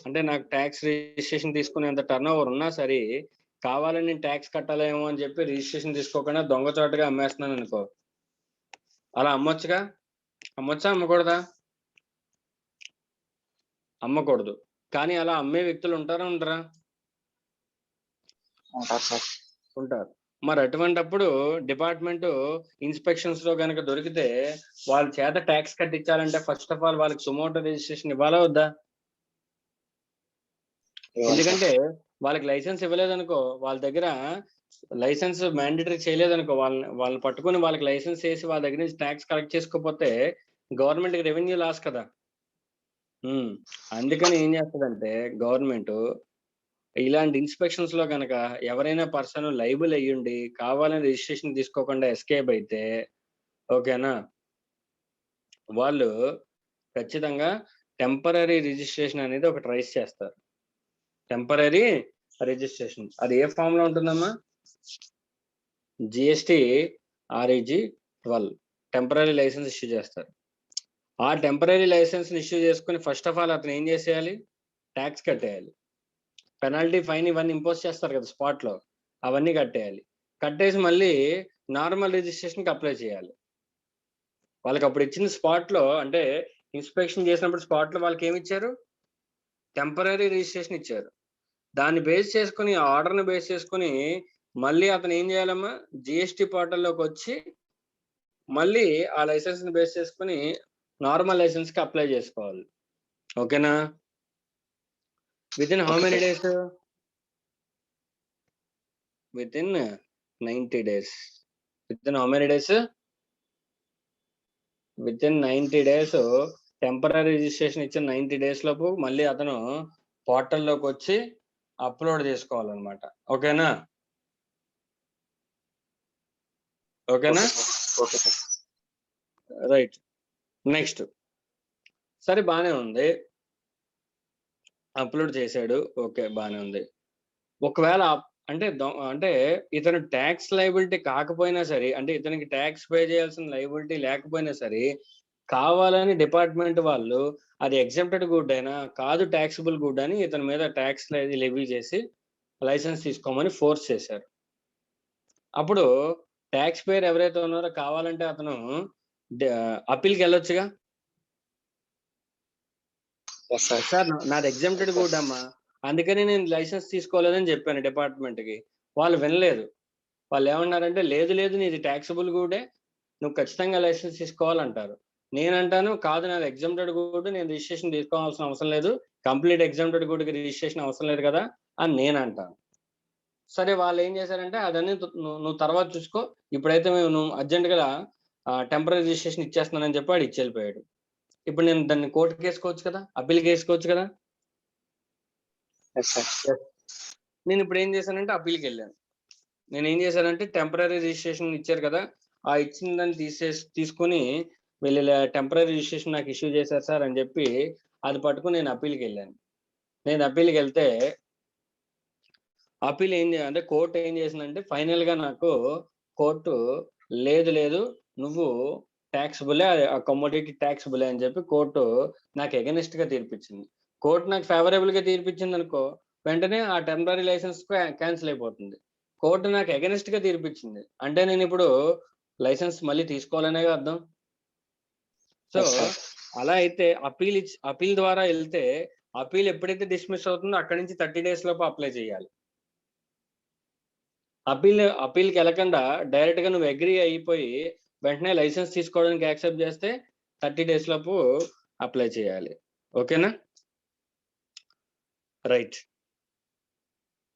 అంటే నాకు ట్యాక్స్ రిజిస్ట్రేషన్ తీసుకునేంత టర్న్ ఓవర్ ఉన్నా సరే, కావాలని నేను ట్యాక్స్ కట్టాలేమో అని చెప్పి రిజిస్ట్రేషన్ తీసుకోకుండా దొంగచోటగా అమ్మేస్తున్నాను అనుకో, అలా అమ్మొచ్చా? అమ్మకూడదా? అమ్మకూడదు. కానీ అలా అమ్మే వ్యక్తులు ఉంటారా? ఉంటారు. మరి అటువంటప్పుడు డిపార్ట్మెంట్ ఇన్స్పెక్షన్స్ లో కనుక దొరికితే వాళ్ళ చేత ట్యాక్స్ కట్టించాలంటే ఫస్ట్ ఆఫ్ ఆల్ వాళ్ళకి సుమోటో రిజిస్ట్రేషన్ ఇవ్వాలా వద్దా? ఎందుకంటే వాళ్ళకి లైసెన్స్ ఇవ్వలేదనుకో, వాళ్ళ దగ్గర లైసెన్స్ మ్యాండేటరీ చేయలేదనుకో, వాళ్ళని పట్టుకుని వాళ్ళకి లైసెన్స్ వేసి వాళ్ళ దగ్గర నుంచి ట్యాక్స్ కలెక్ట్ చేసుకోకపోతే గవర్నమెంట్ కి రెవెన్యూ లాస్ కదా. అందుకని ఏం చేస్తుందంటే గవర్నమెంట్ ఇలాంటి ఇన్స్పెక్షన్స్ లో కనుక ఎవరైనా పర్సన్ లైబుల్ అయ్యుండి కావాలని రిజిస్ట్రేషన్ తీసుకోకుండా ఎస్కేప్ అయితే, ఓకేనా, వాళ్ళు ఖచ్చితంగా టెంపరరీ రిజిస్ట్రేషన్ అనేది ఒకటి రైజ్ చేస్తారు. టెంపరరీ రిజిస్ట్రేషన్ అది ఏ ఫామ్ లో ఉంటుందమ్మా? GST REG 12 temporary licence issue చేస్తారు. ఆ టెంపరరీ లైసెన్స్ ఇష్యూ చేసుకుని ఫస్ట్ ఆఫ్ ఆల్ అతను ఏం చేసేయాలి? ట్యాక్స్ కట్టేయాలి. పెనాల్టీ, ఫైన్ ఇవన్నీ ఇంపోజ్ చేస్తారు కదా స్పాట్ లో, అవన్నీ కట్టేయాలి. కట్టేసి మళ్ళీ నార్మల్ రిజిస్ట్రేషన్ కి అప్లై చేయాలి. వాళ్ళకి అప్పుడు ఇచ్చిన స్పాట్ లో, అంటే ఇన్స్పెక్షన్ చేసినప్పుడు స్పాట్ లో వాళ్ళకి ఏమి ఇచ్చారు? టెంపరరీ రిజిస్ట్రేషన్ ఇచ్చారు. దాన్ని బేస్ చేసుకుని, ఆర్డర్ ని బేస్ చేసుకుని మళ్ళీ అతను ఏం చేయాలమ్మా? జిఎస్టి పోర్టల్లోకి వచ్చి మళ్ళీ ఆ లైసెన్స్ ని బేస్ చేసుకుని నార్మల్ లైసెన్స్ కి అప్లై చేసుకోవాలి. ఓకేనా? With in how many days? With in 90 days. With in how many days? With in 90 days. Temporary registration ఇచ్చిన 90 days లోపు మళ్ళీ అతను పోర్టల్లోకి వచ్చి అప్లోడ్ చేసుకోవాలన్నమాట. ఓకేనా? రైట్. నెక్స్ట్, సరే బానే ఉంది, అప్లోడ్ చేశాడు, ఓకే బానే ఉంది. ఒకవేళ అంటే ఇతను ట్యాక్స్ లయబిలిటీ కాకపోయినా సరే, అంటే ఇతనికి ట్యాక్స్ పే చేయాల్సిన లయబిలిటీ లేకపోయినా సరే, కావాలని డిపార్ట్మెంట్ వాళ్ళు అది ఎగ్జెంప్టెడ్ గుడ్ అయినా కాదు ట్యాక్సిబుల్ గుడ్ అని ఇతని మీద ట్యాక్స్ లెవీ చేసి లైసెన్స్ తీసుకోమని ఫోర్స్ చేశారు. అప్పుడు ట్యాక్స్ పేయర్ ఎవరైతే ఉన్నారో కావాలంటే అతను అప్పీల్కి వెళ్ళొచ్చుగా. Yes sir. సార్ నాది ఎగ్జెంప్టెడ్ గుడ్ అమ్మా, అందుకని నేను లైసెన్స్ తీసుకోలేదని చెప్పాను డిపార్ట్మెంట్ కి. వాళ్ళు వినలేదు. వాళ్ళు ఏమన్నారంటే లేదు లేదు నీది ట్యాక్సిబుల్ గుడే, నువ్వు ఖచ్చితంగా లైసెన్స్ తీసుకోవాలంటారు. నేనంటాను కాదు నాది ఎగ్జామ్టెడ్ గుడ్, నేను రిజిస్ట్రేషన్ తీసుకోవాల్సిన అవసరం లేదు, కంప్లీట్ ఎగ్జామ్టెడ్ గుడ్కి రిజిస్ట్రేషన్ అవసరం లేదు కదా అని నేను అంటాను. సరే వాళ్ళు ఏం చేశారంటే అదన్నీ నువ్వు తర్వాత చూసుకో, ఇప్పుడైతే నువ్వు అర్జెంట్గా టెంపరీ రిజిస్ట్రేషన్ ఇచ్చేస్తున్నానని చెప్పి వాడు ఇచ్చి వెళ్ళిపోయాడు. ఇప్పుడు నేను దాన్ని కోర్టుకి వేసుకోవచ్చు కదా, అప్పీల్కి వేసుకోవచ్చు కదా. Yes sir. నేను ఇప్పుడు ఏం చేశానంటే అప్పీల్కి వెళ్ళాను. నేను ఏం చేశానంటే టెంపరీ రిజిస్ట్రేషన్ ఇచ్చారు కదా, ఆ ఇచ్చిన దాన్ని తీసుకొని వీళ్ళు టెంపరీ రిజిస్ట్రేషన్ నాకు ఇష్యూ చేశారు సార్ అని చెప్పి అది పట్టుకుని నేను అప్పీల్కి వెళ్ళాను. నేను అప్పీల్కి వెళ్తే అప్పీల్ అంటే కోర్టు ఏం చేసిందంటే ఫైనల్ గా నాకు కోర్టు లేదు నువ్వు ట్యాక్సిబులే, కమోడిటీ ట్యాక్సిబులే అని చెప్పి కోర్టు నాకు ఎగనిస్ట్ గా తీర్పిచ్చింది. కోర్టు నాకు ఫేవరబుల్ గా తీర్పిచ్చింది అనుకో, వెంటనే ఆ టెంపరీ లైసెన్స్ క్యాన్సిల్ అయిపోతుంది. కోర్టు నాకు ఎగనిస్ట్ గా తీర్పిచ్చింది అంటే నేను ఇప్పుడు లైసెన్స్ మళ్ళీ తీసుకోవాలనే అర్థం. సో అలా అయితే అప్పీల్ ద్వారా వెళ్తే అప్పీల్ ఎప్పుడైతే డిస్మిస్ అవుతుందో అక్కడి నుంచి 30 days లోపు అప్లై చేయాలి. అప్పీల్కి వెళ్ళకుండా డైరెక్ట్ గా నువ్వు అగ్రీ అయిపోయి వెంటనే లైసెన్స్ తీసుకోవడానికి యాక్సెప్ట్ చేస్తే 30 days లోపు అప్లై చేయాలి. ఓకేనా? రైట్.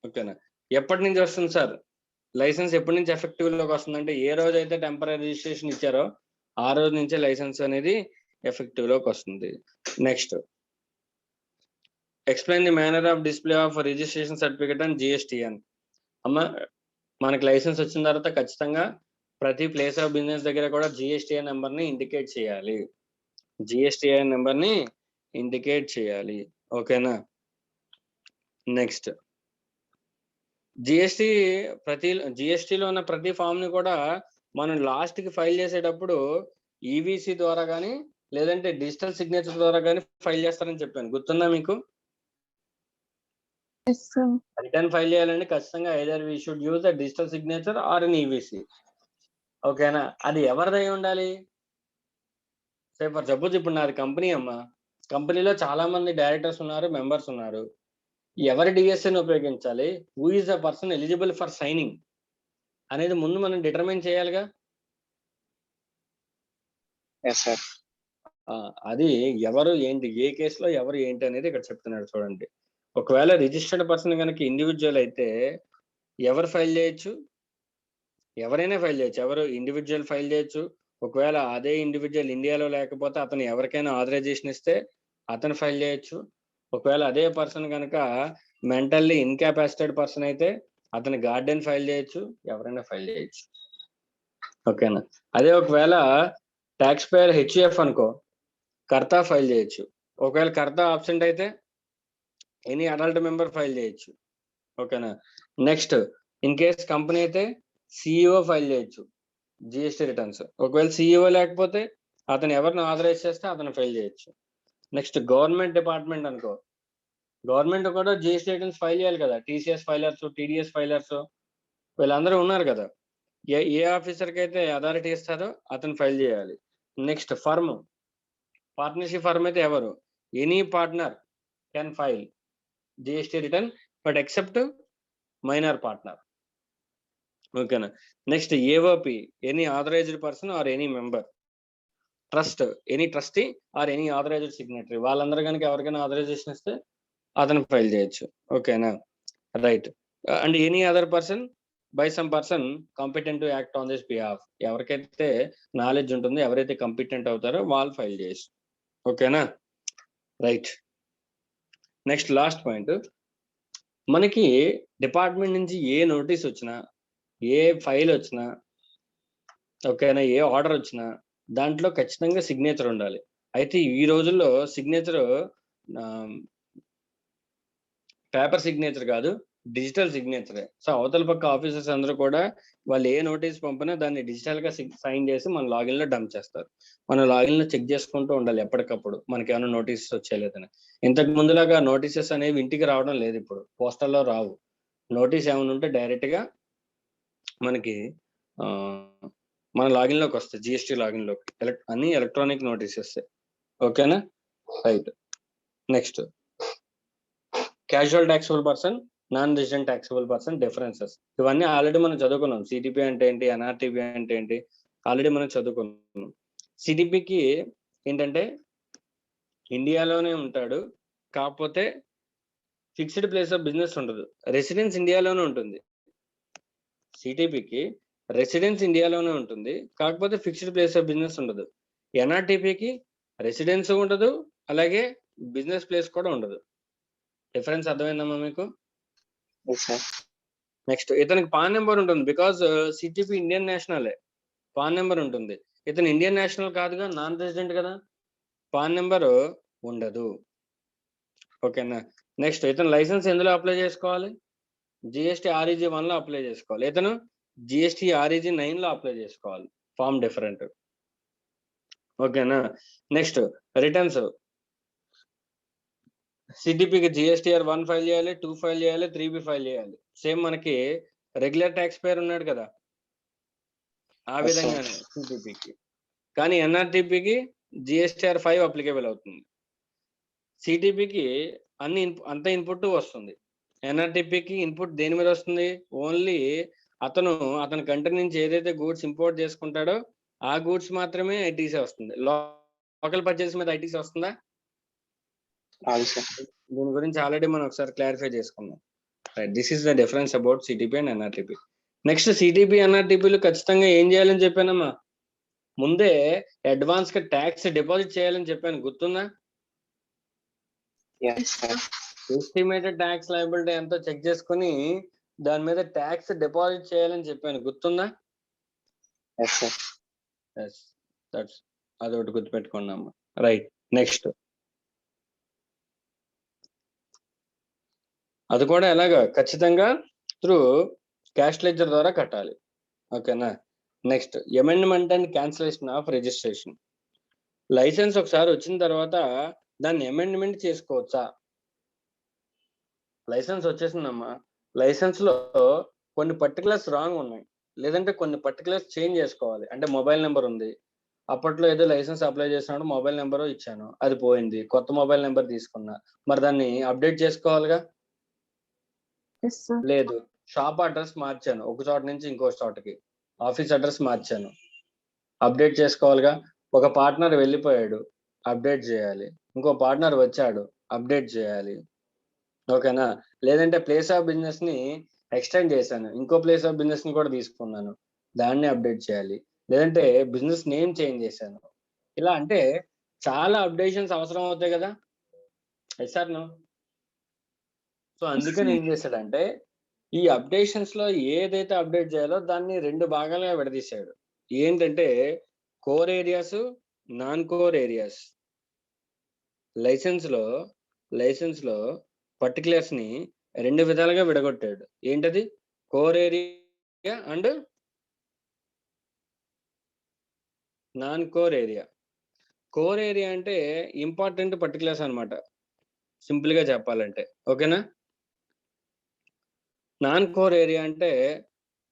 ఓకేనా? ఎప్పటి నుంచి వస్తుంది సార్ లైసెన్స్? ఎప్పటి నుంచి ఎఫెక్టివ్ లోకి వస్తుందంటే ఏ రోజు అయితే టెంపరీ రిజిస్ట్రేషన్ ఇచ్చారో ఆ రోజు నుంచే లైసెన్స్ అనేది ఎఫెక్టివ్ లోకి వస్తుంది. Next, explain the manner of display of registration certificate and GSTN. అమ్మ, మనకి లైసెన్స్ వచ్చిన తర్వాత ఖచ్చితంగా ప్రతి ప్లేస్ ఆఫ్ బిజినెస్ దగ్గర కూడా GSTN నెంబర్ ని ఇండికేట్ చేయాలి. GSTN నెంబర్ ని ఇండికేట్ చేయాలి. ఓకేనా? నెక్స్ట్, GSTలో ఉన్న ప్రతి ఫామ్ ని కూడా మనం లాస్ట్ కి ఫైల్ చేసేటప్పుడు EVC ద్వారా కానీ లేదంటే డిజిటల్ సిగ్నేచర్ ద్వారా కానీ ఫైల్ చేస్తారని చెప్పాను, గుర్తుందా మీకు? రిటర్న్ ఫైల్ చేయాలంటే ఖచ్చితంగా either we should use the digital signature or an EVC. ఓకేనా? అది ఎవరిదై ఉండాలి? సే ఫర్ సపోజ్ ఇప్పుడు నాది కంపెనీ అమ్మా, కంపెనీలో చాలా మంది డైరెక్టర్స్ ఉన్నారు, మెంబర్స్ ఉన్నారు. ఎవరి DSN ఉపయోగించాలి, who is the person eligible for signing అనేది ముందు మనం డిటర్మైన్ చేయాలిగా. అది ఎవరు ఏంటి, ఏ కేసులో ఎవరు ఏంటి అనేది ఇక్కడ చెప్తున్నాడు చూడండి. ఒకవేళ రిజిస్టర్డ్ పర్సన్ కనుక ఇండివిజువల్ అయితే ఎవరు ఫైల్ చేయొచ్చు? ఎవరైనా ఫైల్ చేయొచ్చు. ఎవరు? ఇండివిజువల్ ఫైల్ చేయొచ్చు. ఒకవేళ అదే ఇండివిజువల్ ఇండియాలో లేకపోతే అతను ఎవరికైనా ఆథరైజేషన్ ఇస్తే అతను ఫైల్ చేయొచ్చు. ఒకవేళ అదే పర్సన్ కనుక మెంటల్లీ ఇన్కాపాసిటెడ్ పర్సన్ అయితే అతని గార్డెన్ ఫైల్ చేయొచ్చు, ఎవరైనా ఫైల్ చేయొచ్చు. ఓకేనా? అదే ఒకవేళ ట్యాక్స్ పేయర్ HUF అనుకో, కర్త ఫైల్ చేయొచ్చు. ఒకవేళ కర్త ఆబ్సెంట్ అయితే ఎనీ అడల్ట్ మెంబర్ ఫైల్ చేయొచ్చు. ఓకేనా? నెక్స్ట్, ఇన్ కేస్ కంపెనీ అయితే CEO ఫైల్ చేయొచ్చు GST రిటర్న్స్. ఒకవేళ CEO లేకపోతే అతను ఎవరిని ఆథరైజ్ చేస్తే అతను ఫైల్ చేయొచ్చు. నెక్స్ట్, గవర్నమెంట్ డిపార్ట్మెంట్ అనుకో, గవర్నమెంట్ కూడా GST రిటర్న్స్ ఫైల్ చేయాలి కదా. TCS ఫైలర్స్, TDS ఫైలర్స్ వీళ్ళందరూ ఉన్నారు కదా. ఏ ఆఫీసర్కి అయితే అథారిటీ ఇస్తారో అతను ఫైల్ చేయాలి. నెక్స్ట్, ఫర్మ్, పార్ట్నర్షిప్ ఫర్మ్ అయితే ఎవరు? Any partner can file GST return but except minor partner. ఓకేనా? Next, AOP, any authorised person or any member. Trust, any trustee or any authorised signatory. వాళ్ళందరూ కనుక ఎవరికైనా ఆథరైజేషన్ ఇస్తే అతను ఫైల్ చేయొచ్చు. ఓకేనా? Right. And any other person by some person competent to act on this behalf. ఎవరికైతే నాలెడ్జ్ ఉంటుందో, ఎవరైతే కాంపిటెంట్ అవుతారో వాళ్ళు ఫైల్ చేయొచ్చు. ఓకేనా? రైట్. నెక్స్ట్, లాస్ట్ పాయింట్, మనకి డిపార్ట్మెంట్ నుంచి ఏ నోటీస్ వచ్చినా, ఏ ఫైల్ వచ్చినా, ఓకేనా, ఏ ఆర్డర్ వచ్చినా దాంట్లో ఖచ్చితంగా సిగ్నేచర్ ఉండాలి. అయితే ఈ రోజుల్లో సిగ్నేచర్ పేపర్ సిగ్నేచర్ కాదు, డిజిటల్ సిగ్నేచరే. సో అవతల పక్క ఆఫీసర్స్ అందరూ కూడా వాళ్ళు ఏ నోటీస్ పంపినా దాన్ని డిజిటల్ గా సైన్ చేసి మన లాగిన్ లో డంప్ చేస్తారు. మన లాగిన్ లో చెక్ చేసుకుంటూ ఉండాలి ఎప్పటికప్పుడు మనకి ఏమైనా నోటీసెస్ వచ్చేయలేదని. ఇంతకు ముందులాగా నోటీసెస్ అనేవి ఇంటికి రావడం లేదు, ఇప్పుడు పోస్టల్లో రావు. నోటీస్ ఏమైనా ఉంటే డైరెక్ట్ గా మనకి మన లాగిన్ లోకి వస్తాయి, జిఎస్టీ లాగిన్ లోకి. అన్ని ఎలక్ట్రానిక్ నోటీసెస్. ఓకేనా, right. Next casual taxable person, non resident taxable person differences. ఇవన్నీ ఆల్రెడీ మనం చదువుకున్నాం. సిటిపి అంటే ఏంటి, ఎన్ఆర్టీపీ అంటే ఏంటి, ఆల్రెడీ మనం చదువుకున్నాం. సిటిపికి ఏంటంటే ఇండియాలోనే ఉంటాడు, కాకపోతే ఫిక్స్డ్ ప్లేస్ ఆఫ్ బిజినెస్ ఉండదు, రెసిడెన్స్ ఇండియాలోనే ఉంటుంది. సిటిపికి రెసిడెన్స్ ఇండియాలోనే ఉంటుంది, కాకపోతే ఫిక్స్డ్ ప్లేస్ ఆఫ్ బిజినెస్ ఉండదు. ఎన్ఆర్టీపీకి రెసిడెన్స్ ఉండదు, అలాగే బిజినెస్ ప్లేస్ కూడా ఉండదు. డిఫరెన్స్ అర్థమైందమ్మా మీకు? నెక్స్ట్ ఇతనికి పాన్ నెంబర్ ఉంటుంది, బికాస్ సిటిపి ఇండియన్ నేషనలే, పాన్ నెంబర్ ఉంటుంది. ఇతను ఇండియన్ నేషనల్ కాదుగా, నాన్ రెసిడెంట్ కదా, పాన్ నెంబర్ ఉండదు. ఓకేనా. నెక్స్ట్ ఇతను లైసెన్స్ ఎందులో అప్లై చేసుకోవాలి? జిఎస్టీ ఆర్ఈజీ 1 లో అప్లై చేసుకోవాలి. ఇతను జిఎస్టీ ఆర్ఈజీ 9 లో అప్లై చేసుకోవాలి, ఫామ్ డిఫరెంట్. ఓకేనా. Next returns. సిటిపికి జిఎస్టీఆర్ 1 ఫైల్ చేయాలి, 2 ఫైల్ చేయాలి, 3B ఫైల్ చేయాలి. సేమ్ మనకి రెగ్యులర్ ట్యాక్స్ పేర్ ఉన్నాడు కదా, ఆ విధంగానే సిటిపికి. కానీ ఎన్ఆర్టీపీకి జిఎస్టీఆర్ 5 అప్లికేబుల్ అవుతుంది. సిటిపికి అంత ఇన్పుట్ వస్తుంది. ఎన్ఆర్టీపీకి ఇన్పుట్ దేని మీద వస్తుంది? ఓన్లీ అతని కంట్రీ నుంచి ఏదైతే గూడ్స్ ఇంపోర్ట్ చేసుకుంటాడో ఆ గూడ్స్ మాత్రమే ఐటీసీ వస్తుంది. లోకల్ పర్చేస్ మీద ఐటీసీ వస్తుందా? దీని గురించి ఆల్రెడీ మనం ఒకసారి క్లారిఫై చేసుకున్నాం. Right, this is the difference about CTP and NRTP. Next CTP ఎన్ఆర్టీపీలు ఖచ్చితంగా ఏం చేయాలని చెప్పానమ్మా? ముందే అడ్వాన్స్ గా ట్యాక్స్ డిపాజిట్ చేయాలని చెప్పాను, గుర్తుందా? ఎస్టిమేటెడ్ ట్యాక్స్ లయబిలిటీ ఎంతో చెక్ చేసుకుని దాని మీద ట్యాక్స్ డిపాజిట్ చేయాలని చెప్పాను, గుర్తుందా? అదొకటి గుర్తుపెట్టుకోండి అమ్మా. రైట్, నెక్స్ట్ అది కూడా ఎలాగా? ఖచ్చితంగా త్రూ క్యాష్ లెడ్జర్ ద్వారా కట్టాలి. ఓకేనా. Next amendment and cancellation of registration. Licence ఒకసారి వచ్చిన తర్వాత దాన్ని అమెండ్మెంట్ చేసుకోవచ్చా? లైసెన్స్ వచ్చేసిందమ్మా, లైసెన్స్ లో కొన్ని పర్టికులర్స్ రాంగ్ ఉన్నాయి, లేదంటే కొన్ని పర్టికులర్స్ చేంజ్ చేసుకోవాలి. అంటే మొబైల్ నెంబర్ ఉంది, అప్పట్లో ఏదో లైసెన్స్ అప్లై చేసినప్పుడు మొబైల్ నెంబర్ ఇచ్చాను, అది పోయింది, కొత్త మొబైల్ నెంబర్ తీసుకున్నా, మరి దాన్ని అప్డేట్ చేసుకోవాలిగా? లేదు, షాప్ అడ్రస్ మార్చాను, ఒక చోట నుంచి ఇంకో చోటకి, ఆఫీస్ అడ్రస్ మార్చాను, అప్డేట్ చేసుకోవాలిగా? ఒక పార్ట్నర్ వెళ్ళిపోయాడు, అప్డేట్ చేయాలి, ఇంకో పార్ట్నర్ వచ్చాడు, అప్డేట్ చేయాలి. ఓకేనా. లేదంటే ప్లేస్ ఆఫ్ బిజినెస్ ని ఎక్స్టెండ్ చేశాను, ఇంకో ప్లేస్ ఆఫ్ బిజినెస్ ని కూడా తీసుకున్నాను, దాన్ని అప్డేట్ చేయాలి. లేదంటే బిజినెస్ నేమ్ చేంజ్ చేశాను. ఇలా అంటే చాలా అప్డేషన్స్ అవసరం అవుతాయి కదా, ఎస్ ఆర్ నో? సో అందుకని ఏం చేశాడంటే ఈ అప్డేషన్స్ లో ఏదైతే అప్డేట్ చేయాలో దాన్ని 2 భాగాలుగా విడదీశాడు. ఏంటంటే core areas, non core areas. Licence లో పర్టికులర్స్ ని 2 విధాలుగా విడగొట్టాడు. ఏంటది? Core area and non core area. Core area అంటే ఇంపార్టెంట్ పర్టికులర్స్ అన్నమాట, సింపుల్ గా చెప్పాలంటే. ఓకేనా. నాన్ కోర్ ఏరియా అంటే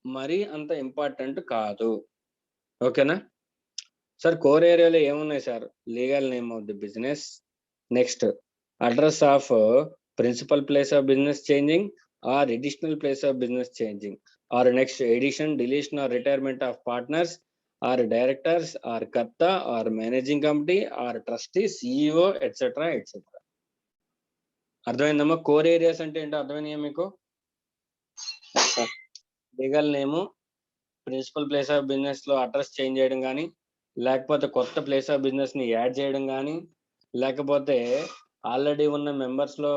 మరీ అంత ఇంపార్టెంట్ కాదు. ఓకేనా. సార్ కోర్ ఏరియాలో ఏమున్నాయి sir? Legal name of the business, next address of principal place of business changing or additional place of business changing, or next addition, deletion or retirement of partners or directors or karta or managing committee or trustee, CEO etcetera etcetera. అర్థమైందమ్మా? కోర్ ఏరియాస్ అంటే ఏంటో అర్థమైనాయా మీకు? Legal name, principal place of business లో అడ్రస్ చేంజ్ చేయడం కానీ, లేకపోతే కొత్త ప్లేస్ ఆఫ్ బిజినెస్ ని యాడ్ చేయడం కానీ, లేకపోతే ఆల్రెడీ ఉన్న మెంబర్స్ లో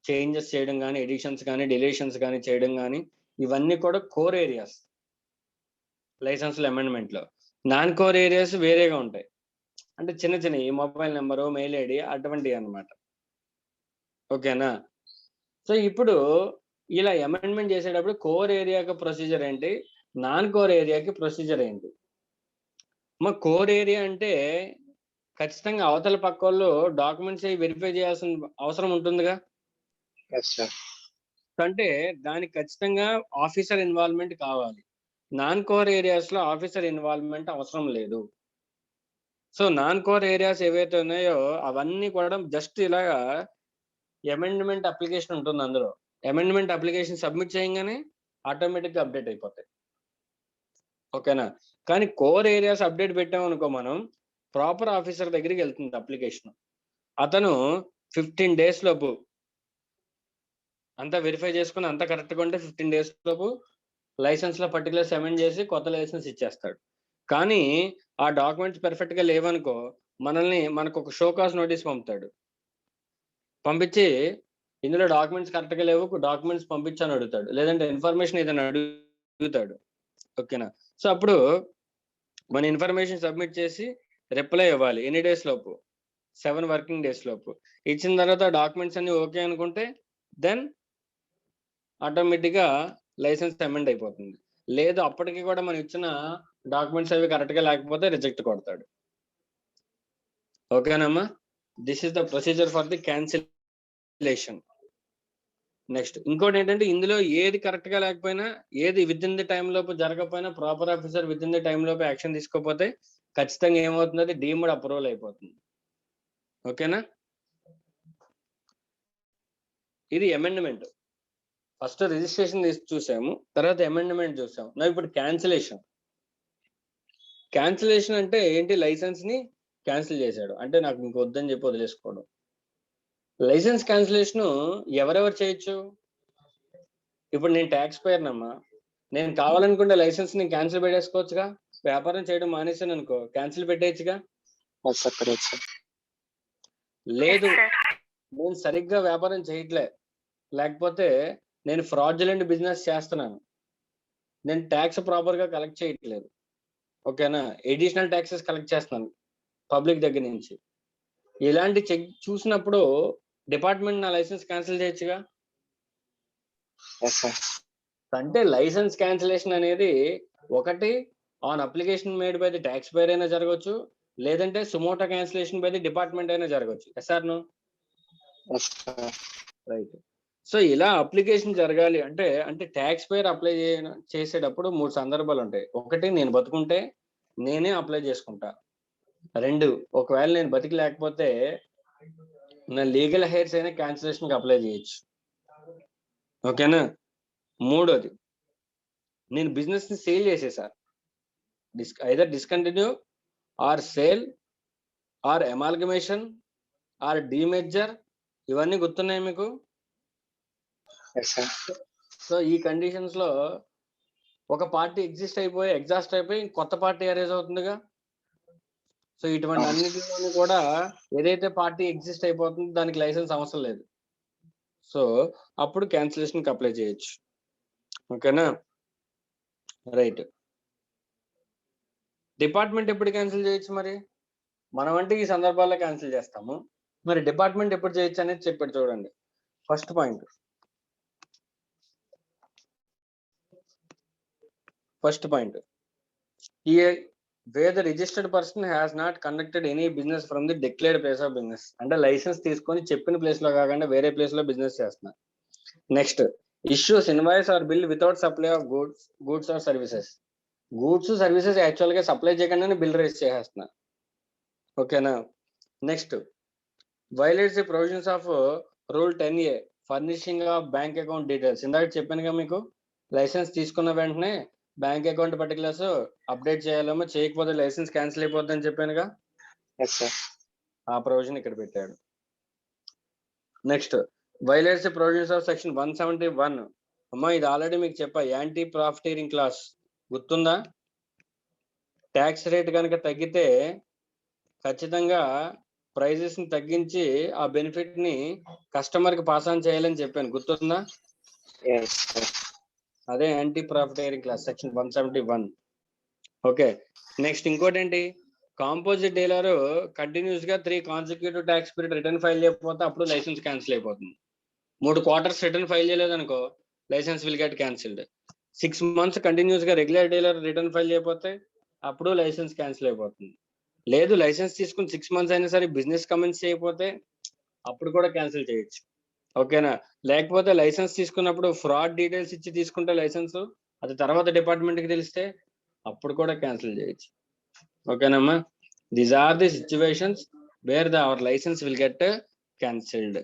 చేంజెస్ చేయడం కానీ, ఎడిషన్స్ కానీ డిలీషన్స్ కానీ చేయడం కానీ, ఇవన్నీ కూడా కోర్ ఏరియాస్ లైసెన్స్ అమెండ్మెంట్ లో. నాన్ కోర్ ఏరియాస్ వేరేగా ఉంటాయి, అంటే చిన్న ఈ మొబైల్ నెంబరు, మెయిల్ ఐడి అటువంటివి అన్నమాట. ఓకేనా. సో ఇప్పుడు ఇలా అమెండ్మెంట్ చేసేటప్పుడు కోర్ ఏరియాకి ప్రొసీజర్ ఏంటి, నాన్ కోర్ ఏరియాకి ప్రొసీజర్ ఏంటి? మా కోర్ ఏరియా అంటే ఖచ్చితంగా అవతల పక్క వాళ్ళు డాక్యుమెంట్స్ వెరిఫై చేయాల్సిన అవసరం ఉంటుందిగా. Yes, sir. అంటే దానికి ఖచ్చితంగా ఆఫీసర్ ఇన్వాల్వ్మెంట్ కావాలి. నాన్ కోర్ ఏరియాస్ లో ఆఫీసర్ ఇన్వాల్వ్మెంట్ అవసరం లేదు. సో నాన్ కోర్ ఏరియాస్ ఏవైతే ఉన్నాయో అవన్నీ కూడా జస్ట్ ఇలాగా అమెండ్మెంట్ అప్లికేషన్ ఉంటుంది. అందులో అమెండ్మెంట్ అప్లికేషన్ సబ్మిట్ చేయగానే ఆటోమేటిక్ గా అప్డేట్ అయిపోతాయి. ఓకేనా? కానీ కోర్ ఏరియాస్ అప్డేట్ పెట్టామనుకో, మనం ప్రాపర్ ఆఫీసర్ దగ్గరికి వెళ్తుంది అప్లికేషన్. అతను 15 days లోపు అంతా వెరిఫై చేసుకుని అంతా కరెక్ట్గా ఉంటే 15 days లోపు లైసెన్స్ లో పర్టికులర్స్ అమెండ్ చేసి కొత్త లైసెన్స్ ఇచ్చేస్తాడు. కానీ ఆ డాక్యుమెంట్స్ పర్ఫెక్ట్ గా లేవనుకో, మనకు ఒక షోకాస్ నోటీస్ పంపుతాడు. పంపించి ఇందులో డాక్యుమెంట్స్ కరెక్ట్ గా లేవు, డాక్యుమెంట్స్ పంపించని అడుగుతాడు, లేదంటే ఇన్ఫర్మేషన్ ఏదైనా అడుగుతాడు. ఓకేనా? సో అప్పుడు మన ఇన్ఫర్మేషన్ సబ్మిట్ చేసి రిప్లై ఇవ్వాలి. ఎన్ని డేస్ లోపు? 7 working days లోపు. ఇచ్చిన తర్వాత డాక్యుమెంట్స్ అన్ని ఓకే అనుకుంటే దెన్ ఆటోమేటిక్ గా లైసెన్స్ అమెండ్ అయిపోతుంది. లేదు అప్పటికి కూడా మనం ఇచ్చిన డాక్యుమెంట్స్ అవి కరెక్ట్ గా లేకపోతే రిజెక్ట్ కొడతాడు. ఓకేనమ్మా? This is the procedure for the cancellation. Next ఇంకోటి ఏంటంటే, ఇందులో ఏది కరెక్ట్ గా లేకపోయినా, ఏది విత్ ఇన్ ది టైం లోపు జరగకపోయినా, proper officer with in the time లోపు యాక్షన్ తీసుకోకపోతే ఖచ్చితంగా ఏమవుతుంది, అది డీమ్డ్ అప్రూవల్ అయిపోతుంది. ఓకేనా? ఇది అమెండ్మెంట్. ఫస్ట్ రిజిస్ట్రేషన్ చూసాము, తర్వాత అమెండ్మెంట్ చూసాము. నా ఇప్పుడు క్యాన్సిలేషన్. క్యాన్సిలేషన్ అంటే ఏంటి? లైసెన్స్ ని క్యాన్సిల్ చేశాడు అంటే నాకు ఇంక వద్దని చెప్పి వదిలేసుకోవడం. లైసెన్స్ క్యాన్సిలేషన్ ఎవరెవరు చేయొచ్చు? ఇప్పుడు నేను ట్యాక్స్ పేయర్నమ్మా, నేను కావాలనుకుంటే లైసెన్స్ ని క్యాన్సిల్ పెట్టేసుకోవచ్చుగా. వ్యాపారం చేయడం మానేసాను అనుకో, cancel పెట్టేయచ్చుగా. Yes, sir. Correct, sir. లేదు Yes, sir. నేను సరిగ్గా వ్యాపారం చేయట్లే, లేకపోతే నేను ఫ్రాడ్యులెంట్ బిజినెస్ చేస్తున్నాను, నేను ట్యాక్స్ ప్రాపర్ గా కలెక్ట్ చేయట్లేదు, ఓకేనా, ఎడిషనల్ ట్యాక్సెస్ కలెక్ట్ చేస్తున్నాను పబ్లిక్ దగ్గర నుంచి, ఇలాంటి చెక్ చూసినప్పుడు డిపార్ట్మెంట్ నా లైసెన్స్ క్యాన్సిల్ చేయొచ్చుగా. Yes, sir. అంటే లైసెన్స్ క్యాన్సిలేషన్ అనేది ఒకటి on application made by the taxpayer అయినా జరగవచ్చు, లేదంటే suo motu cancellation by the department అయినా జరగవచ్చు. Sir no Yes, sir. Right. So ఇలా అప్లికేషన్ జరగాలి అంటే ట్యాక్స్ పేర్ అప్లై చేసేటప్పుడు 3 సందర్భాలు ఉంటాయి. ఒకటి, నేను బతుకుంటే నేనే అప్లై చేసుకుంటా. 2, ఒకవేళ నేను బతికి లేకపోతే నా లీగల్ హెయిర్స్ అయినా క్యాన్సిలేషన్ కి అప్లై చేయొచ్చు. ఓకేనా? 3వది, నేను బిజినెస్ ని సేల్ చేసేసా, either discontinue or sale or amalgamation or demerger, ఇవన్నీ గుర్తున్నాయి మీకు? Yes, sir. సో ఈ కండిషన్స్ లో ఒక పార్టీ ఎగ్జాస్ట్ అయిపోయి కొత్త పార్టీ అరేజ్ అవుతుందిగా. సో ఇటువంటి అన్నిటిలోనూ కూడా ఏదైతే పార్టీ ఎగ్జిస్ట్ అయిపోతుందో దానికి లైసెన్స్ అవసరం లేదు. సో అప్పుడు క్యాన్సిలేషన్ కి అప్లై చేయొచ్చు. ఓకేనా? రైట్. డిపార్ట్మెంట్ ఎప్పుడు క్యాన్సిల్ చేయొచ్చు? మరి మనం అంటే ఈ సందర్భాల్లో క్యాన్సిల్ చేస్తాము, మరి డిపార్ట్మెంట్ ఎప్పుడు చేయొచ్చు అనేది చెప్పాడు చూడండి. First point, where the registered person has not conducted any business from the declared place of business. అంటే లైసెన్స్ తీసుకొని చెప్పిన ప్లేస్ లో కాకుండా వేరే ప్లేస్ లో బిజినెస్ చేస్తున్నా. Next, issues invoice or bill without supply of goods or services. Goods services actual గా సప్లై చేయకుండానే బిల్ రేస్ చేసేస్తున్నా. ఓకేనా? Next, violates the provisions of rule 10A furnishing of bank account details. ఇందాక చెప్పానుగా మీకు, లైసెన్స్ తీసుకున్న వెంటనే బ్యాంక్ అకౌంట్ పర్టికులర్స్ అప్డేట్ చేయాలేమో, చేయకపోతే లైసెన్స్ క్యాన్సిల్ అయిపోద్ది అని చెప్పానుగా. Yes, sir. ఆ ప్రొవిజన్ ఇక్కడ పెట్టాడు. Next, violates the provisions of section 171. అమ్మా ఇది ఆల్రెడీ మీకు చెప్పా, యాంటీ ప్రాఫిటీరింగ్ క్లాస్ గుర్తుందా? ట్యాక్స్ రేట్ కనుక తగ్గితే ఖచ్చితంగా ప్రైజెస్ ని తగ్గించి ఆ బెనిఫిట్ ని కస్టమర్ కి పాస్ ఆన్ చేయాలని చెప్పాను, గుర్తుందా? Yes, sir. అదే anti profiteering class section 171. Okay. Next ఇంకోటి ఏంటి, కాంపోజిట్ డీలర్ కంటిన్యూస్ గా 3 consecutive tax period return file చేయకపోతే అప్పుడు లైసెన్స్ క్యాన్సిల్ అయిపోతుంది. 3 quarters రిటర్న్ ఫైల్ చేయలేదు అనుకో, licence will get cancelled. 6 months continuous గా రెగ్యులర్ డీలర్ రిటర్న్ ఫైల్ చేయకపోతే అప్పుడు లైసెన్స్ క్యాన్సిల్ అయిపోతుంది. లేదు లైసెన్స్ తీసుకుని 6 months అయినా సరే బిజినెస్ కమెన్స్ చేయకపోతే అప్పుడు కూడా క్యాన్సిల్ చేయొచ్చు. ఓకేనా? లేకపోతే లైసెన్స్ తీసుకున్నప్పుడు ఫ్రాడ్ డీటెయిల్స్ ఇచ్చి తీసుకుంటే లైసెన్స్ అది తర్వాత డిపార్ట్మెంట్ కి తెలిస్తే అప్పుడు కూడా క్యాన్సిల్ చేయొచ్చు. ఓకేనమ్మా? These are the situations where our licence will get cancelled.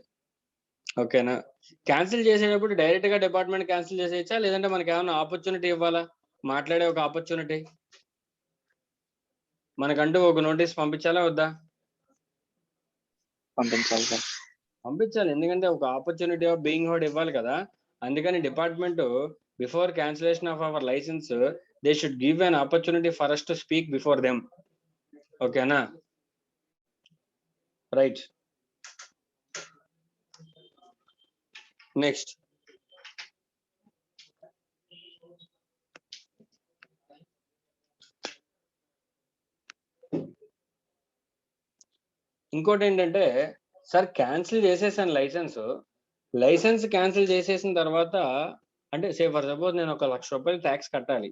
ఓకేనా? క్యాన్సిల్ చేసేటప్పుడు డైరెక్ట్ గా డిపార్ట్మెంట్ క్యాన్సిల్ చేసేయచ్చా, లేదంటే మనకి ఏమైనా ఆపర్చునిటీ ఇవ్వాలా? మాట్లాడే ఒక ఆపర్చునిటీ మనకంటూ ఒక నోటీస్ పంపించాలా వద్దా? పంపించాలి సార్. పంపించాలి, ఎందుకంటే ఒక ఆపర్చునిటీ ఆఫ్ బీయింగ్ హర్డ్ ఇవ్వాలి కదా. అందుకని department before cancellation of our licence they should give an opportunity for us to speak before them. ఓకేనా? రైట్. నెక్స్ట్ ఇంకోటి ఏంటంటే సార్ క్యాన్సిల్ చేసేసాను లైసెన్స్ క్యాన్సిల్ చేసేసిన తర్వాత అంటే సే ఫర్ సపోజ్ నేను 1 లక్ష రూపాయలు ట్యాక్స్ కట్టాలి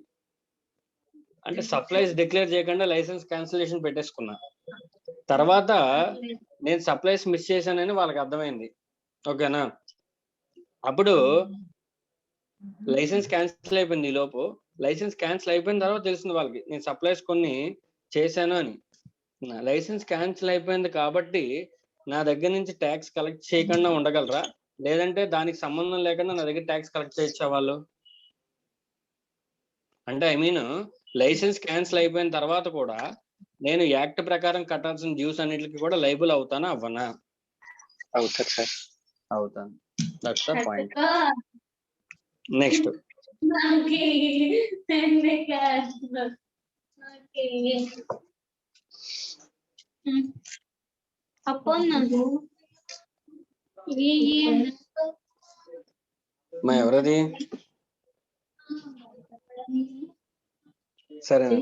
అంటే సప్లైస్ డిక్లేర్ చేయకుండా లైసెన్స్ క్యాన్సిలేషన్ పెట్టేసుకున్నా. తర్వాత నేను సప్లైస్ మిస్ చేశానని వాళ్ళకి అర్థమైంది. ఓకేనా? అప్పుడు లైసెన్స్ క్యాన్సిల్ అయిపోయింది. ఈ లోపు లైసెన్స్ క్యాన్సిల్ అయిపోయిన తర్వాత తెలిసింది వాళ్ళకి నేను సప్లైస్ కొన్ని చేశాను అని. లైసెన్స్ క్యాన్సిల్ అయిపోయింది కాబట్టి నా దగ్గర నుంచి ట్యాక్స్ కలెక్ట్ చేయకుండా ఉండగలరా, లేదంటే దానికి సంబంధం లేకుండా నా దగ్గర ట్యాక్స్ కలెక్ట్ చేయొచ్చా వాళ్ళు? అంటే ఐ మీన్ లైసెన్స్ క్యాన్సిల్ అయిపోయిన తర్వాత కూడా నేను యాక్ట్ ప్రకారం కట్టాల్సిన డ్యూస్ అన్నిటికి కూడా లైబుల్ అవుతానా అవ్వనా? అవుతారు సార్. అవుతాను. That's the point. నెక్స్ట్ మా ఎవరది? సరేనా?